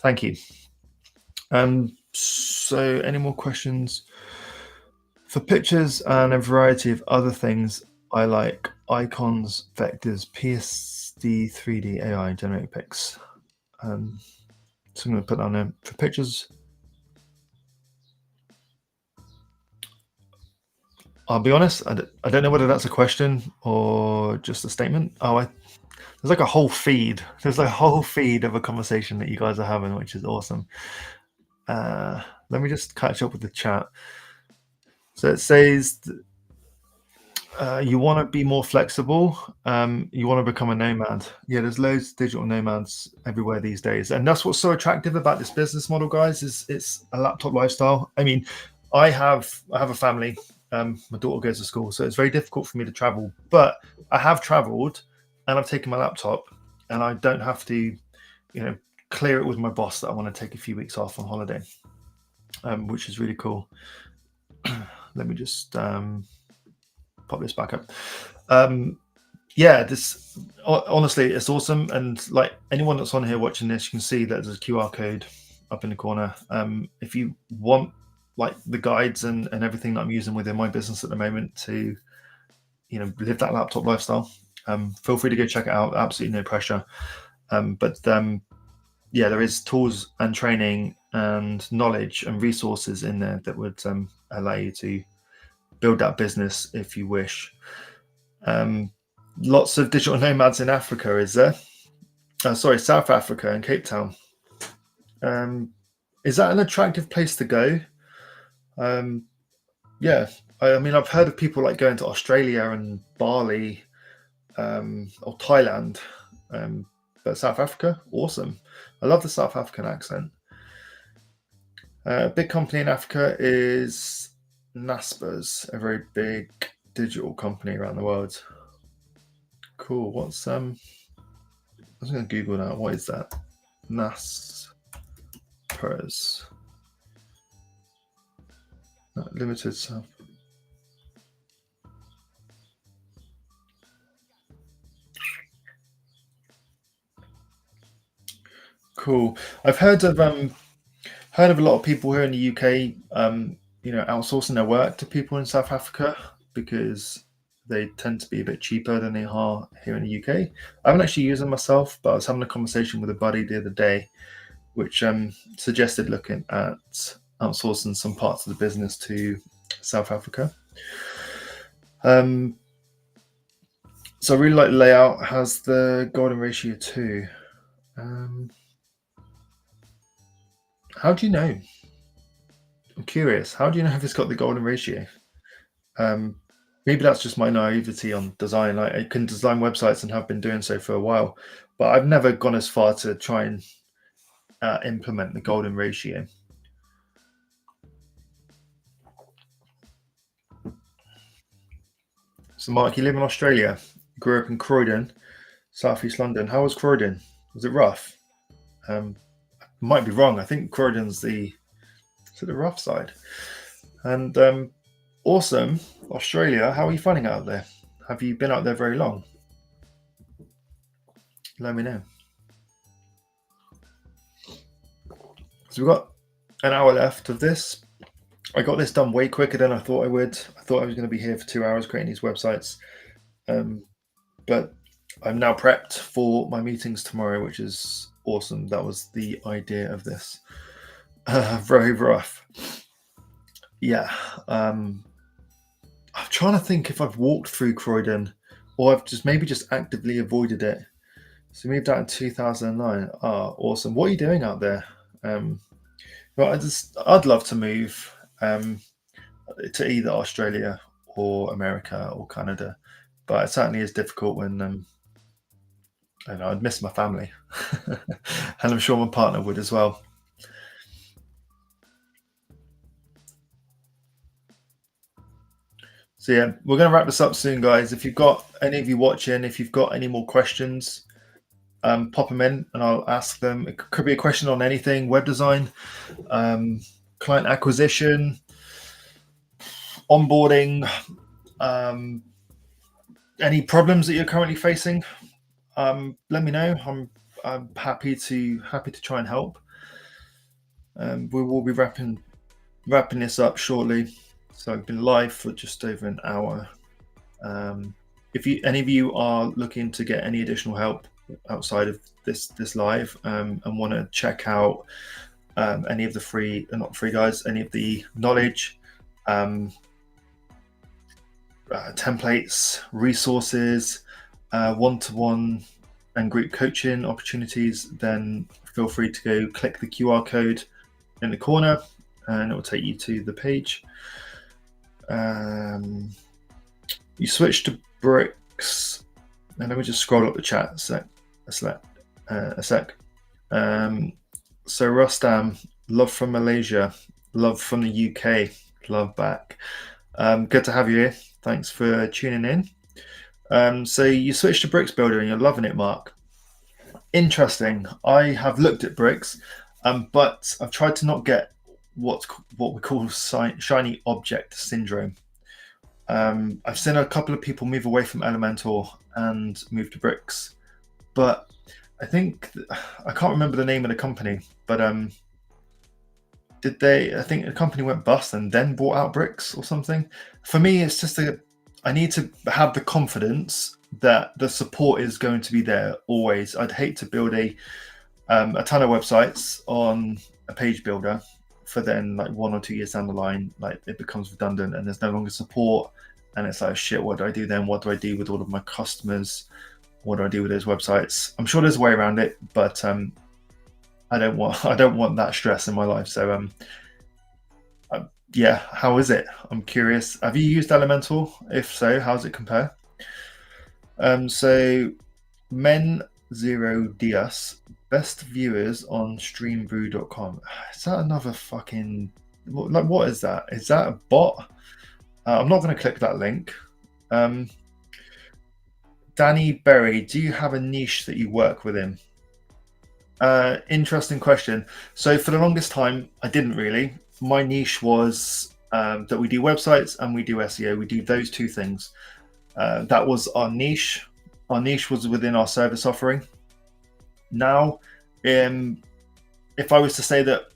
Thank you. So any more questions? For pictures and a variety of other things, I like icons, vectors, PSD, 3D, AI, generate pics. So I'm going to put that on there. For pictures, I'll be honest, I don't know whether that's a question or just a statement. There's like a whole feed. There's like a whole feed of a conversation that you guys are having, which is awesome. Let me just catch up with the chat. So it says you want to be more flexible. You want to become a nomad. Yeah, there's loads of digital nomads everywhere these days, and that's what's so attractive about this business model, guys. Is it's a laptop lifestyle. I mean, I have a family. My daughter goes to school, so it's very difficult for me to travel. But I have traveled, and I've taken my laptop, and I don't have to, clear it with my boss that I want to take a few weeks off on holiday, which is really cool. Let me just pop this back up. Yeah, this honestly, it's awesome. And like anyone that's on here watching this, you can see that there's a QR code up in the corner. If you want like the guides and everything that I'm using within my business at the moment to, live that laptop lifestyle, feel free to go check it out. Absolutely no pressure. Yeah, there is tools and training and knowledge and resources in there that would allow you to build that business if you wish. Lots of digital nomads in Africa, is there? South Africa and Cape Town. Is that an attractive place to go? Yeah, I mean, I've heard of people like going to Australia and Bali or Thailand, but South Africa, awesome. I love the South African accent. A big company in Africa is Naspers, a very big digital company around the world. Cool. What's I was going to Google now. What is that? Naspers. Limited South. Cool. I've heard of a lot of people here in the UK, outsourcing their work to people in South Africa because they tend to be a bit cheaper than they are here in the UK. I haven't actually used them myself, but I was having a conversation with a buddy the other day, which suggested looking at outsourcing some parts of the business to South Africa. So I really like the layout. It has the golden ratio too. How do you know? I'm curious. How do you know if it's got the golden ratio? Maybe that's just my naivety on design. I can design websites and have been doing so for a while, but I've never gone as far to try and implement the golden ratio. So, Mark, you live in Australia. You grew up in Croydon, southeast London. How was Croydon? Was it rough? Might be wrong. I think Croydon's the rough side. And awesome, Australia. How are you finding it out there? Have you been out there very long? Let me know. So we've got an hour left of this. I got this done way quicker than I thought I would. I thought I was going to be here for 2 hours creating these websites. But I'm now prepped for my meetings tomorrow, which is awesome. That was the idea of this. Very rough. Yeah. I'm trying to think if I've walked through Croydon or I've just actively avoided it. So we moved out in 2009. Oh, awesome. What are you doing out there? Well, I'd love to move to either Australia or America or Canada, but it certainly is difficult when I know I'd miss my family, and I'm sure my partner would as well. So yeah, we're going to wrap this up soon, guys. If you've got any of you watching, if you've got any more questions, pop them in and I'll ask them. It could be a question on anything: web design, client acquisition, onboarding, any problems that you're currently facing. Let me know. I'm happy to try and help. We will be wrapping this up shortly. So I've been live for just over an hour. If any of you are looking to get any additional help outside of this live and want to check out any of the free, not free guys, any of the knowledge, templates, resources, one-to-one and group coaching opportunities, then feel free to go click the QR code in the corner and it will take you to the page. You switch to bricks, and let me just scroll up the chat a sec. So Rustam, love from Malaysia, love from the UK, love back. Good to have you here. Thanks for tuning in. So you switched to Bricks Builder and you're loving it, Mark. Interesting. I have looked at bricks, but I've tried to not get what we call shiny object syndrome. I've seen a couple of people move away from Elementor and move to bricks, but I think I can't remember the name of the company, but I think the company went bust and then bought out bricks or something. For me, it's just I need to have the confidence that the support is going to be there always. I'd hate to build a ton of websites on a page builder for then like 1 or 2 years down the line, like it becomes redundant and there's no longer support. And it's like, shit, what do I do then? What do I do with all of my customers? What do I do with those websites? I'm sure there's a way around it, but I don't want that stress in my life. So yeah, how is it? I'm curious. Have you used Elementor? If so, how does it compare? So Men Zero Dias, best viewers on streambrew.com. Is that another fucking what is that? Is that a bot? I'm not going to click that link. Danny Berry, do you have a niche that you work within? Interesting question. So for the longest time, I didn't really. My niche was that we do websites and we do SEO. We do those two things. That was our niche. Our niche was within our service offering. Now, if I was to say that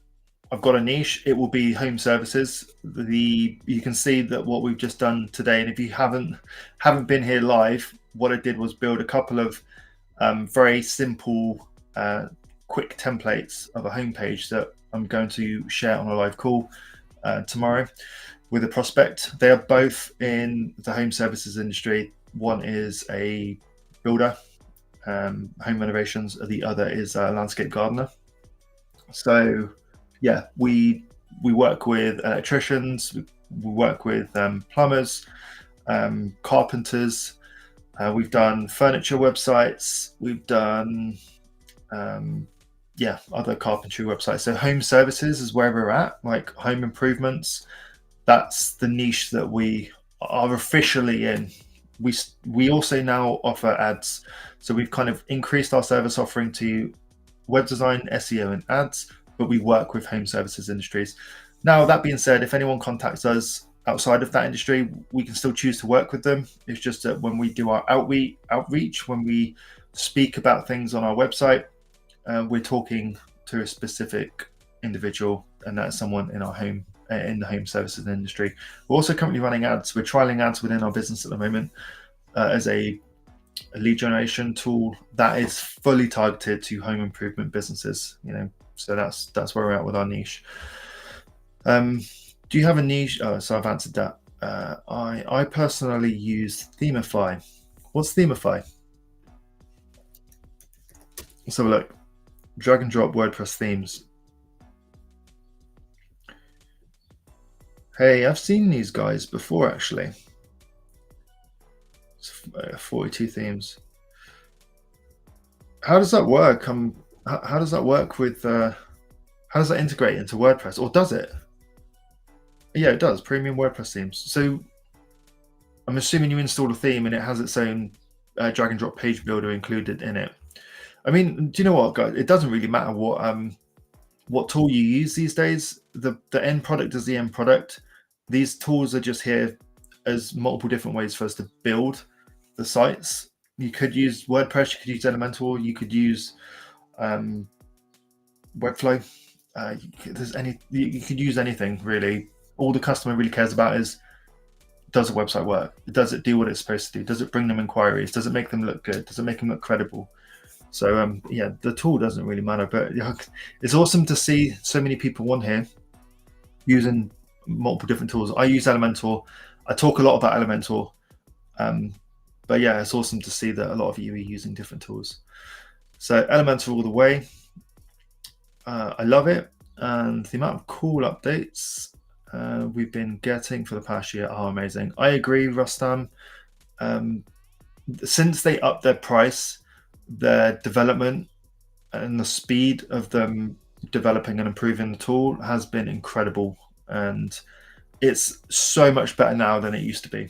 I've got a niche, it will be home services. You can see that what we've just done today, and if you haven't been here live, what I did was build a couple of very simple, quick templates of a homepage that I'm going to share on a live call tomorrow with a prospect. They are both in the home services industry. One is a builder, home renovations. The other is a landscape gardener. So yeah, we work with electricians, we work with plumbers, carpenters. We've done furniture websites. We've done other carpentry websites. So home services is where we're at, like home improvements. That's the niche that we are officially in. We also now offer ads. So we've kind of increased our service offering to web design, SEO, and ads, but we work with home services industries. Now, that being said, if anyone contacts us outside of that industry, we can still choose to work with them. It's just that when we do our outreach, when we speak about things on our website, we're talking to a specific individual, and that's someone in our home, in the home services industry. We're also currently running ads. We're trialing ads within our business at the moment as a lead generation tool that is fully targeted to home improvement businesses. So that's where we're at with our niche. Do you have a niche? Oh, so I've answered that. I personally use Themify. What's Themify? Let's have a look. Drag and drop WordPress themes. Hey, I've seen these guys before actually. 42 themes. How does that work? How does that work with? How does that integrate into WordPress, or does it? Yeah, it does. Premium WordPress themes. So I'm assuming you install a theme and it has its own drag and drop page builder included in it. I mean, do you know what, guys? It doesn't really matter what tool you use these days. The end product is the end product. These tools are just here as multiple different ways for us to build the sites. You could use WordPress, you could use Elementor, you could use Webflow. You could use anything really. All the customer really cares about is, does the website work? Does it do what it's supposed to do? Does it bring them inquiries? Does it make them look good? Does it make them look credible? So yeah, the tool doesn't really matter, but it's awesome to see so many people on here using multiple different tools. I use Elementor. I talk a lot about Elementor, but yeah, it's awesome to see that a lot of you are using different tools. So Elementor all the way. I love it, and the amount of cool updates we've been getting for the past year are amazing. I agree, Rustam. Since they upped their price, their development and the speed of them developing and improving the tool has been incredible, and it's so much better now than it used to be.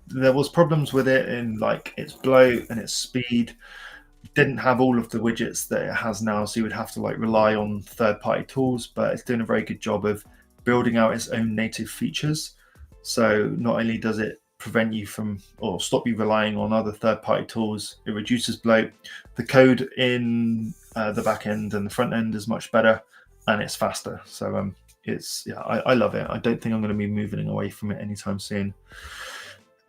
There was problems with it in like its bloat and its speed. It didn't have all of the widgets that it has now, so you would have to like rely on third-party tools, but it's doing a very good job of building out its own native features. So not only does it prevent you from or stop you relying on other third-party tools, it reduces bloat. The code in the back end and the front end is much better, and it's faster. So I love it. I don't think I'm going to be moving away from it anytime soon.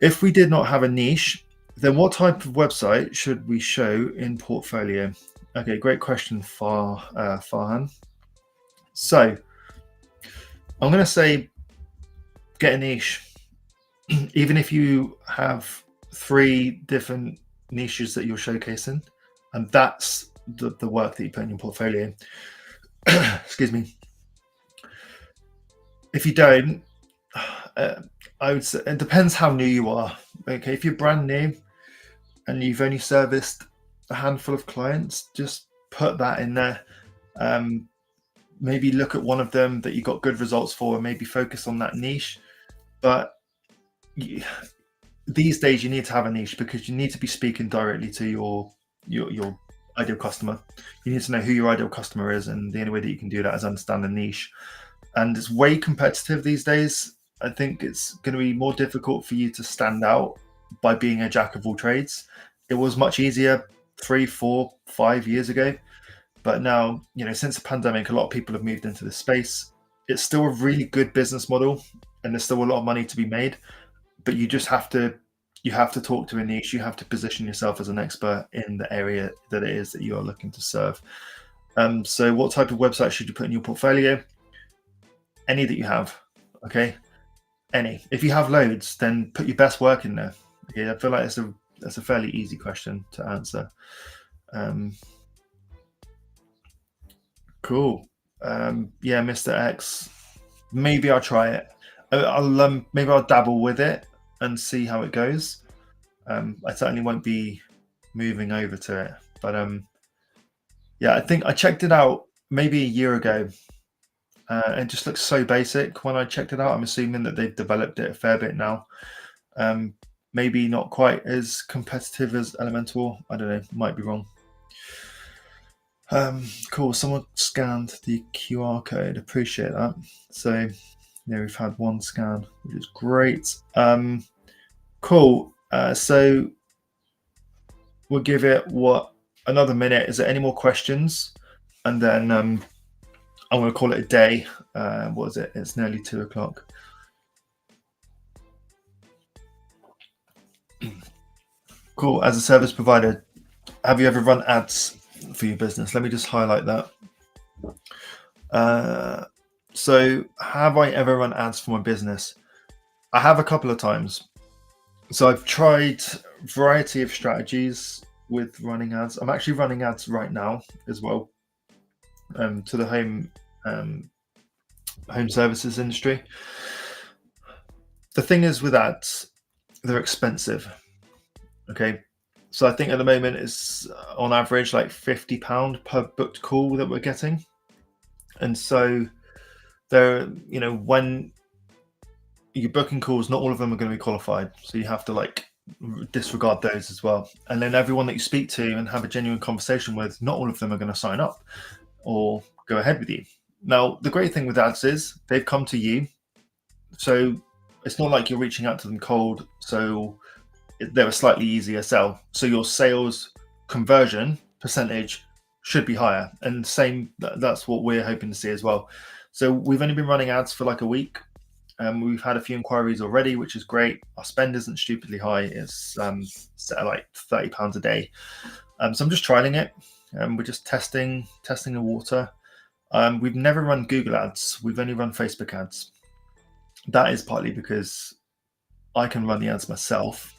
If we did not have a niche, then what type of website should we show in portfolio? Okay, great question, Farhan. So I'm going to say get a niche. Even if you have 3 different niches that you're showcasing, and that's the work that you put in your portfolio. Excuse me. If you don't, I would say it depends how new you are. Okay, if you're brand new and you've only serviced a handful of clients, just put that in there. Maybe look at one of them that you got good results for, and maybe focus on that niche. But these days you need to have a niche, because you need to be speaking directly to your ideal customer. You need to know who your ideal customer is, and the only way that you can do that is understand the niche. And it's way competitive these days. I think it's going to be more difficult for you to stand out by being a jack of all trades. It was much easier 3, 4, 5 years ago, but now, since the pandemic, a lot of people have moved into this space. It's still a really good business model, and there's still a lot of money to be made, but you just have to talk to a niche. You have to position yourself as an expert in the area that it is that you are looking to serve. So what type of website should you put in your portfolio? Any that you have, okay? Any. If you have loads, then put your best work in there. Okay, I feel like that's a fairly easy question to answer. Cool. Yeah, Mr. X. Maybe I'll try it. Maybe I'll dabble with it and see how it goes. I certainly won't be moving over to it, but yeah, I think I checked it out maybe a year ago. It just looks so basic when I checked it out. I'm assuming that they've developed it a fair bit now. Maybe not quite as competitive as Elementor. I don't know, might be wrong. Cool, someone scanned the QR code. Appreciate that. So yeah, we've had one scan, which is great. Cool. So we'll give it another minute. Is there any more questions? And then I'm going to call it a day. What is it? It's nearly 2 o'clock. Cool. As a service provider, have you ever run ads for your business? Let me just highlight that. So have I ever run ads for my business? I have a couple of times. So I've tried a variety of strategies with running ads. I'm actually running ads right now as well, to the home services industry. The thing is with ads, they're expensive. Okay. So I think at the moment it's on average like £50 per booked call that we're getting. And so there, when you're booking calls, not all of them are going to be qualified. So you have to like disregard those as well. And then everyone that you speak to and have a genuine conversation with, not all of them are going to sign up or go ahead with you. Now, the great thing with ads is they've come to you. So it's not like you're reaching out to them cold. So they're a slightly easier sell. So your sales conversion percentage should be higher. And that's what we're hoping to see as well. So we've only been running ads for like a week. We've had a few inquiries already, which is great. Our spend isn't stupidly high. It's set at like £30 a day. So I'm just trialing it. We're just testing the water. We've never run Google ads. We've only run Facebook ads. That is partly because I can run the ads myself.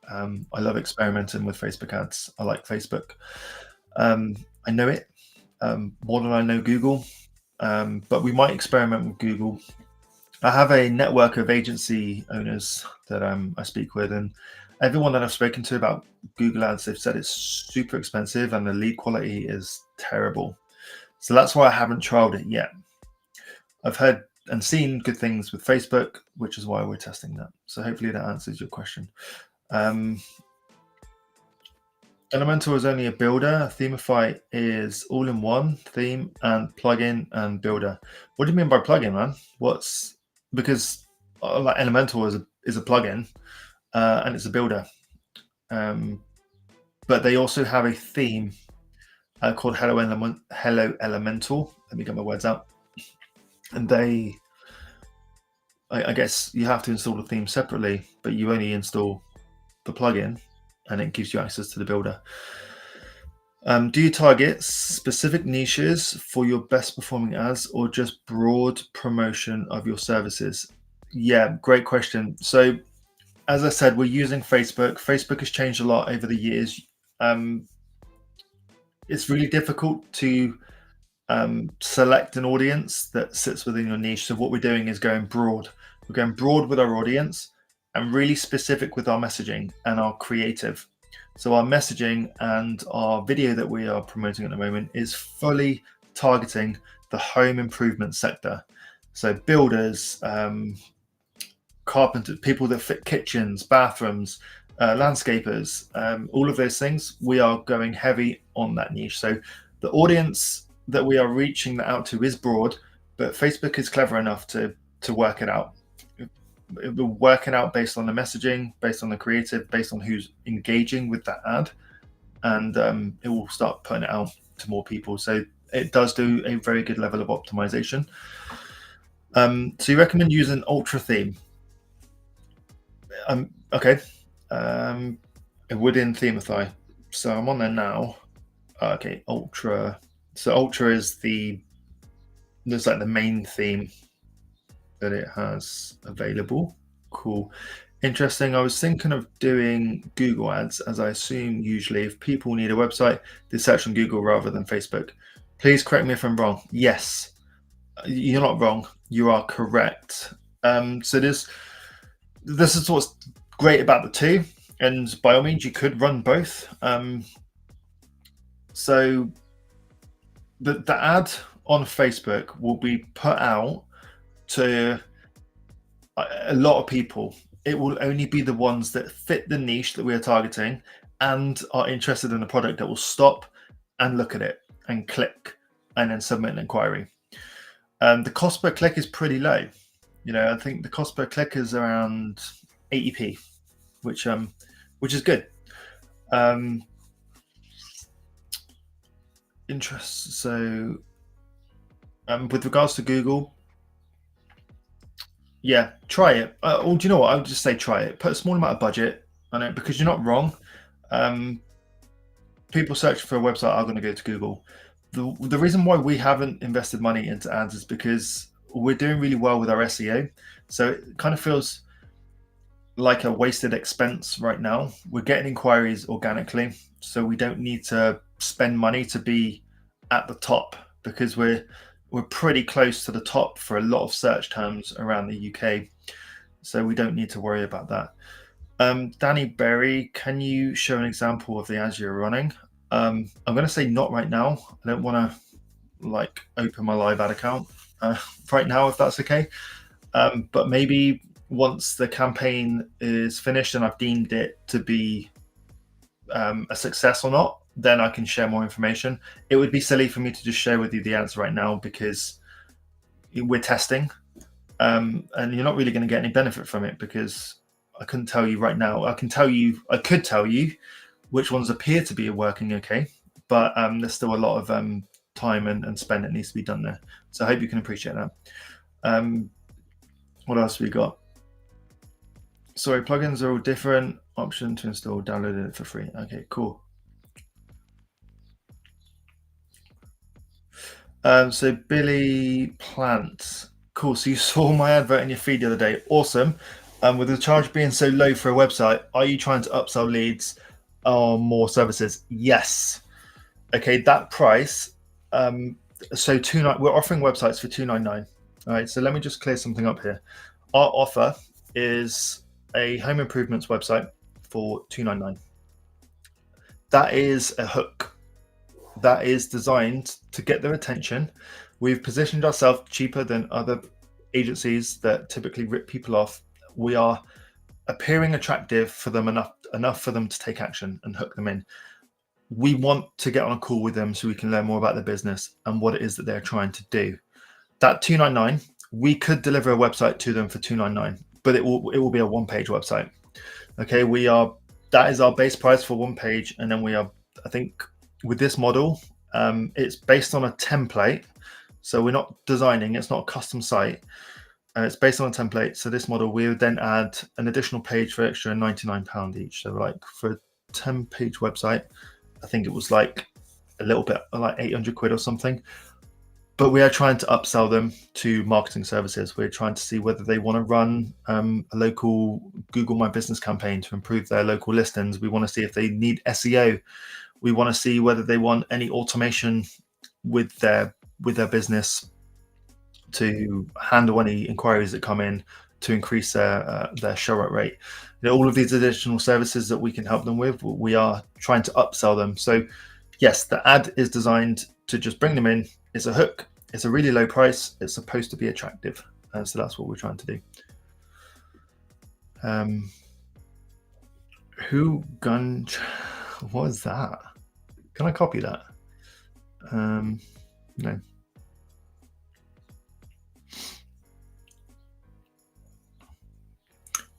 I love experimenting with Facebook ads. I like Facebook. I know it more than I know Google, but we might experiment with Google. I have a network of agency owners that I speak with, and everyone that I've spoken to about Google ads, they've said it's super expensive and the lead quality is terrible. So that's why I haven't trialed it yet. I've heard and seen good things with Facebook, which is why we're testing that. So hopefully that answers your question. Elementor is only a builder. Themify is all-in-one theme and plugin and builder. What do you mean by plugin, man? Because like Elementor is a plugin and it's a builder, but they also have a theme called Hello Elemental. Let me get my words out. And I guess you have to install the theme separately, but you only install the plugin, and it gives you access to the builder. Do you target specific niches for your best performing ads or just broad promotion of your services? Yeah, great question. So as I said, we're using Facebook. Facebook has changed a lot over the years. It's really difficult to select an audience that sits within your niche. So what we're doing is going broad. We're going broad with our audience and really specific with our messaging and our creative. So our messaging and our video that we are promoting at the moment is fully targeting the home improvement sector. So builders, carpenters, people that fit kitchens, bathrooms, landscapers, all of those things, we are going heavy on that niche. So the audience that we are reaching that out to is broad, but Facebook is clever enough to work it out. We're working out based on the messaging, based on the creative, based on who's engaging with that ad, and it will start putting it out to more people. So it does do a very good level of optimization. So you recommend using Ultra theme? Okay. Within Themify. So I'm on there now. Okay, Ultra. So Ultra is there's like the main theme that it has available. Cool. Interesting. I was thinking of doing Google ads, as I assume usually if people need a website, they search on Google rather than Facebook. Please correct me if I'm wrong. Yes, you're not wrong. You are correct. So this is what's great about the two, and by all means you could run both. So the ad on Facebook will be put out to a lot of people. It will only be the ones that fit the niche that we are targeting and are interested in the product that will stop and look at it and click and then submit an inquiry. The cost per click is pretty low. I think the cost per click is around 80p, which is good. So With regards to Google, yeah, try it. Or do you know what? I would just say try it. Put a small amount of budget on it because you're not wrong. Um, People searching for a website are going to go to Google. The reason why we haven't invested money into ads is because we're doing really well with our SEO. So it kind of feels like a wasted expense right now. We're getting inquiries organically, so we don't need to spend money to be at the top because we're pretty close to the top for a lot of search terms around the UK. So we don't need to worry about that. Danny Berry, can you show an example of the ads you're running? I'm going to say not right now. I don't want to like open my live ad account right now, if that's okay. But maybe once the campaign is finished and I've deemed it to be a success or not, then I can share more information. It would be silly for me to just share with you the answer right now because we're testing, and you're not really going to get any benefit from it because I couldn't tell you right now. I could tell you which ones appear to be working okay, but there's still a lot of time and spend that needs to be done there. So I hope you can appreciate that. What else have we got? Sorry, plugins are all different. Option to install, downloaded it for free. Okay, cool. So Billy Plant, cool. So you saw my advert in your feed the other day. Awesome. With the charge being so low for a website, are you trying to upsell leads or more services? Yes. Okay, that price. So we're offering websites for $299. All right. So let me just clear something up here. Our offer is a home improvements website for $299. That is a hook that is designed to get their attention. We've positioned ourselves cheaper than other agencies that typically rip people off. We are appearing attractive for them enough for them to take action and hook them in. We want to get on a call with them so we can learn more about their business and what it is that they're trying to do. That $299, we could deliver a website to them for $299, but it will be a one-page website. Okay, that is our base price for one page, and then I think with this model, it's based on a template. So we're not designing, it's not a custom site. It's based on a template. So this model, we would then add an additional page for extra £99 each. So like for a 10-page website, I think it was like a little bit like 800 quid or something. But we are trying to upsell them to marketing services. We're trying to see whether they want to run a local Google My Business campaign to improve their local listings. We want to see if they need SEO. We want to see whether they want any automation with their business to handle any inquiries that come in to increase their show rate. All of these additional services that we can help them with, we are trying to upsell them. So yes, the ad is designed to just bring them in. It's a hook. It's a really low price. It's supposed to be attractive. So that's what we're trying to do. What is that? Can I copy that? No.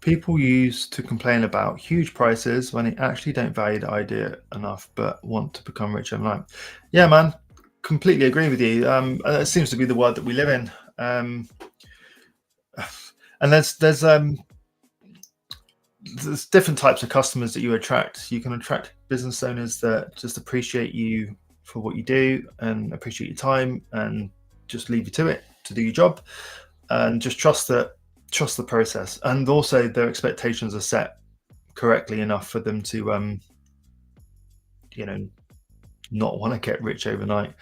People used to complain about huge prices when they actually don't value the idea enough but want to become rich overnight. Yeah, man, completely agree with you. It seems to be the world that we live in. And there's different types of customers that you attract. You can attract business owners that just appreciate you for what you do and appreciate your time and just leave you to it to do your job and just trust the process. And also their expectations are set correctly enough for them to not want to get rich overnight.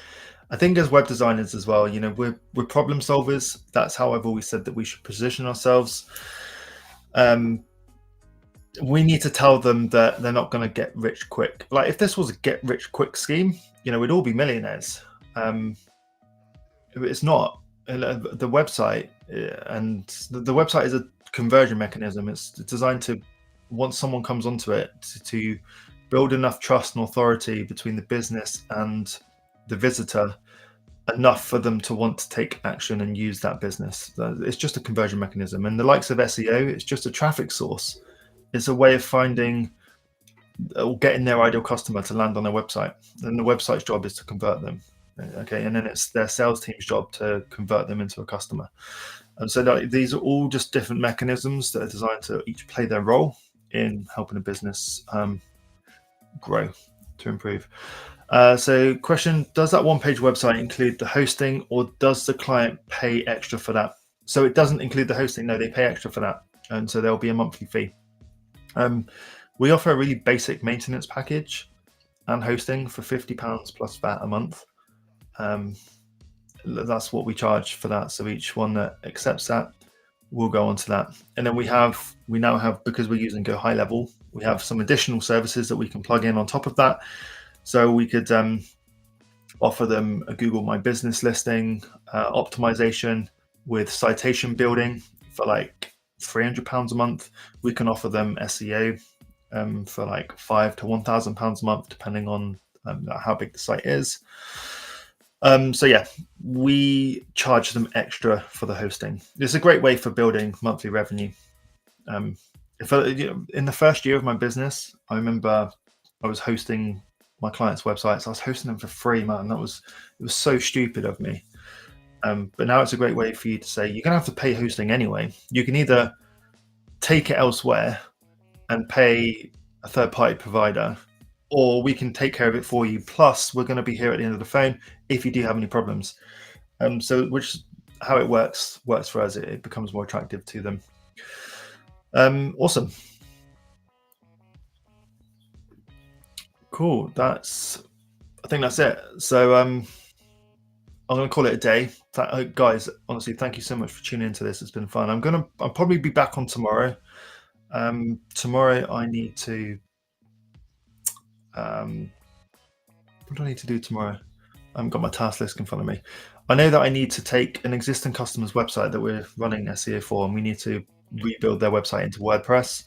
I think as web designers as well, we're problem solvers. That's how I've always said that we should position ourselves. We need to tell them that they're not going to get rich quick. Like if this was a get rich quick scheme, we'd all be millionaires. It's not. The website and the website is a conversion mechanism. It's designed to, once someone comes onto it, to build enough trust and authority between the business and the visitor, enough for them to want to take action and use that business. It's just a conversion mechanism. And the likes of SEO, it's just a traffic source. It's a way of finding or getting their ideal customer to land on their website. And the website's job is to convert them. Okay, and then it's their sales team's job to convert them into a customer. And so these are all just different mechanisms that are designed to each play their role in helping a business grow, to improve. So question, does that one-page website include the hosting, or does the client pay extra for that? So it doesn't include the hosting. No, they pay extra for that. And so there'll be a monthly fee. We offer a really basic maintenance package and hosting for £50 plus VAT a month. That's what we charge for that. So each one that accepts that will go onto that. And then we now have, because we're using Go High Level, we have some additional services that we can plug in on top of that. So we could offer them a Google My Business listing, optimization with citation building for like £300 a month. We can offer them SEO for like £5,000 to £1,000 a month, depending on how big the site is. So yeah, we charge them extra for the hosting. It's a great way for building monthly revenue. In the first year of my business, I remember I was hosting my clients' websites. I was hosting them for free, man. It was so stupid of me. But now it's a great way for you to say you're gonna have to pay hosting anyway. You can either take it elsewhere and pay a third-party provider, or we can take care of it for you. Plus, we're going to be here at the end of the phone if you do have any problems. So how it works for us. It becomes more attractive to them. Awesome. Cool. I think that's it. So I'm going to call it a day. Guys, honestly, thank you so much for tuning into this. It's been fun. I'll probably be back on tomorrow. Tomorrow I need to what do I need to do tomorrow? I haven't got my task list in front of me. I know that I need to take an existing customer's website that we're running SEO for, and we need to rebuild their website into WordPress.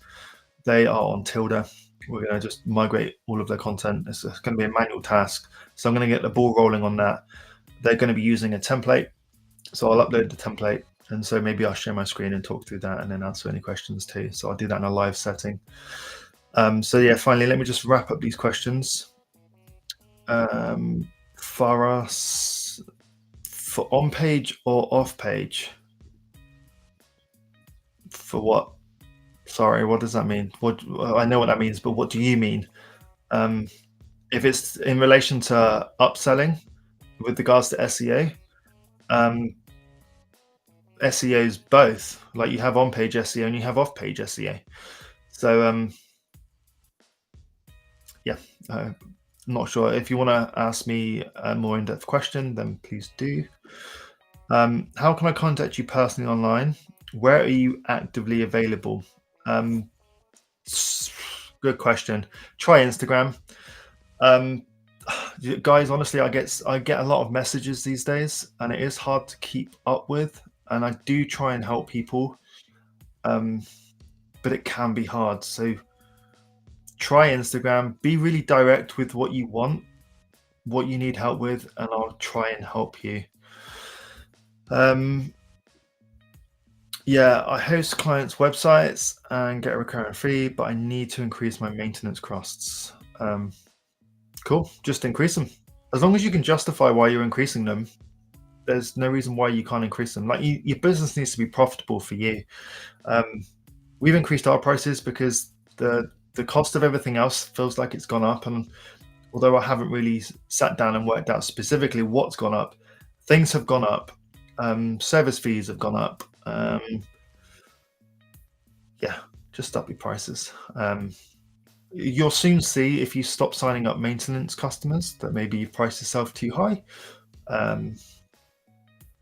They are on Tilda. We're going to just migrate all of their content. It's going to be a manual task. So I'm going to get the ball rolling on that. They're going to be using a template. So I'll upload the template. And so maybe I'll share my screen and talk through that and then answer any questions too. So I'll do that in a live setting. So yeah, finally, let me just wrap up these questions. For us, for on page or off page? For what? Sorry, what does that mean? I know what that means, but what do you mean? If it's in relation to upselling with regards to SEO, SEO is both. Like you have on-page SEO and you have off-page SEO. So yeah, I'm not sure. If you want to ask me a more in-depth question, then please do. How can I contact you personally online? Where are you actively available? Good question. Try Instagram. Guys, honestly, I get a lot of messages these days, and it is hard to keep up with. And I do try and help people, but it can be hard. So try Instagram. Be really direct with what you want, what you need help with, and I'll try and help you. Yeah, I host clients' websites and get a recurring fee, but I need to increase my maintenance costs. Cool, just increase them. As long as you can justify why you're increasing them, there's no reason why you can't increase them. Like your business needs to be profitable for you. We've increased our prices because the cost of everything else feels like it's gone up. And although I haven't really sat down and worked out specifically what's gone up, things have gone up. Service fees have gone up. Yeah, just up your prices. You'll soon see if you stop signing up maintenance customers that maybe you've priced yourself too high.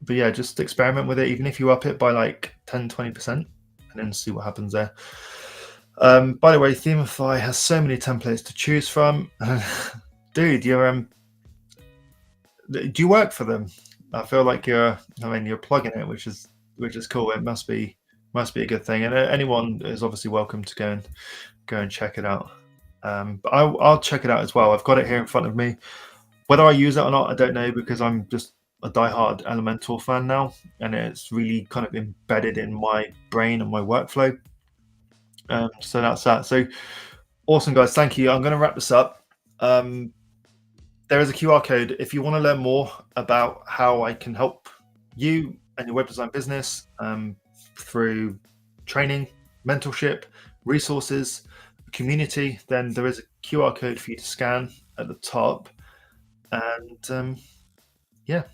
But yeah, just experiment with it, even if you up it by like 10-20%, and then see what happens there. By the way, Themify has so many templates to choose from. Dude, do you work for them? I feel like you're plugging it, which is cool. It must be a good thing, and anyone is obviously welcome to go and check it out. But I'll check it out as well. I've got it here in front of me. Whether I use it or not, I don't know, because I'm just a diehard Elementor fan now, and it's really kind of embedded in my brain and my workflow. So that's that. So awesome, guys. Thank you. I'm going to wrap this up. there is a QR code. If you want to learn more about how I can help you and your web design business through training, mentorship, resources, community, then there is a QR code for you to scan at the top. And yeah,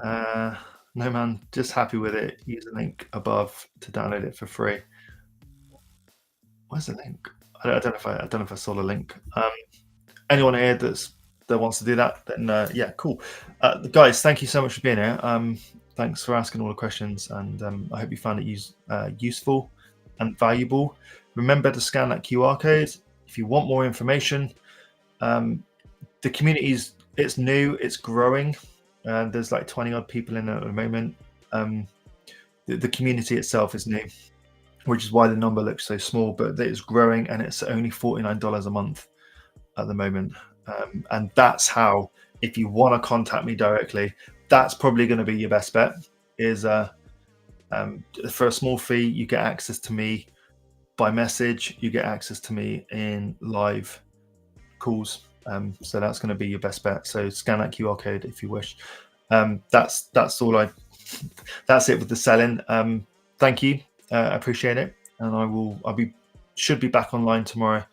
no man, just happy with it. Use the link above to download it for free. Where's the link? I don't know if I saw the link. Anyone here that wants to do that, then yeah, cool. Guys, thank you so much for being here. Thanks for asking all the questions, and I hope you found it useful and valuable. Remember to scan that QR code if you want more information. The community it's new, it's growing. There's like 20 odd people in it at the moment. The community itself is new, which is why the number looks so small, but it's growing, and it's only $49 a month at the moment. And that's how, if you want to contact me directly, that's probably going to be your best bet. Is for a small fee, you get access to me by message, you get access to me in live calls. So that's going to be your best bet. So scan that QR code if you wish. That's all that's it with the selling. Thank you. I appreciate it. And should be back online tomorrow.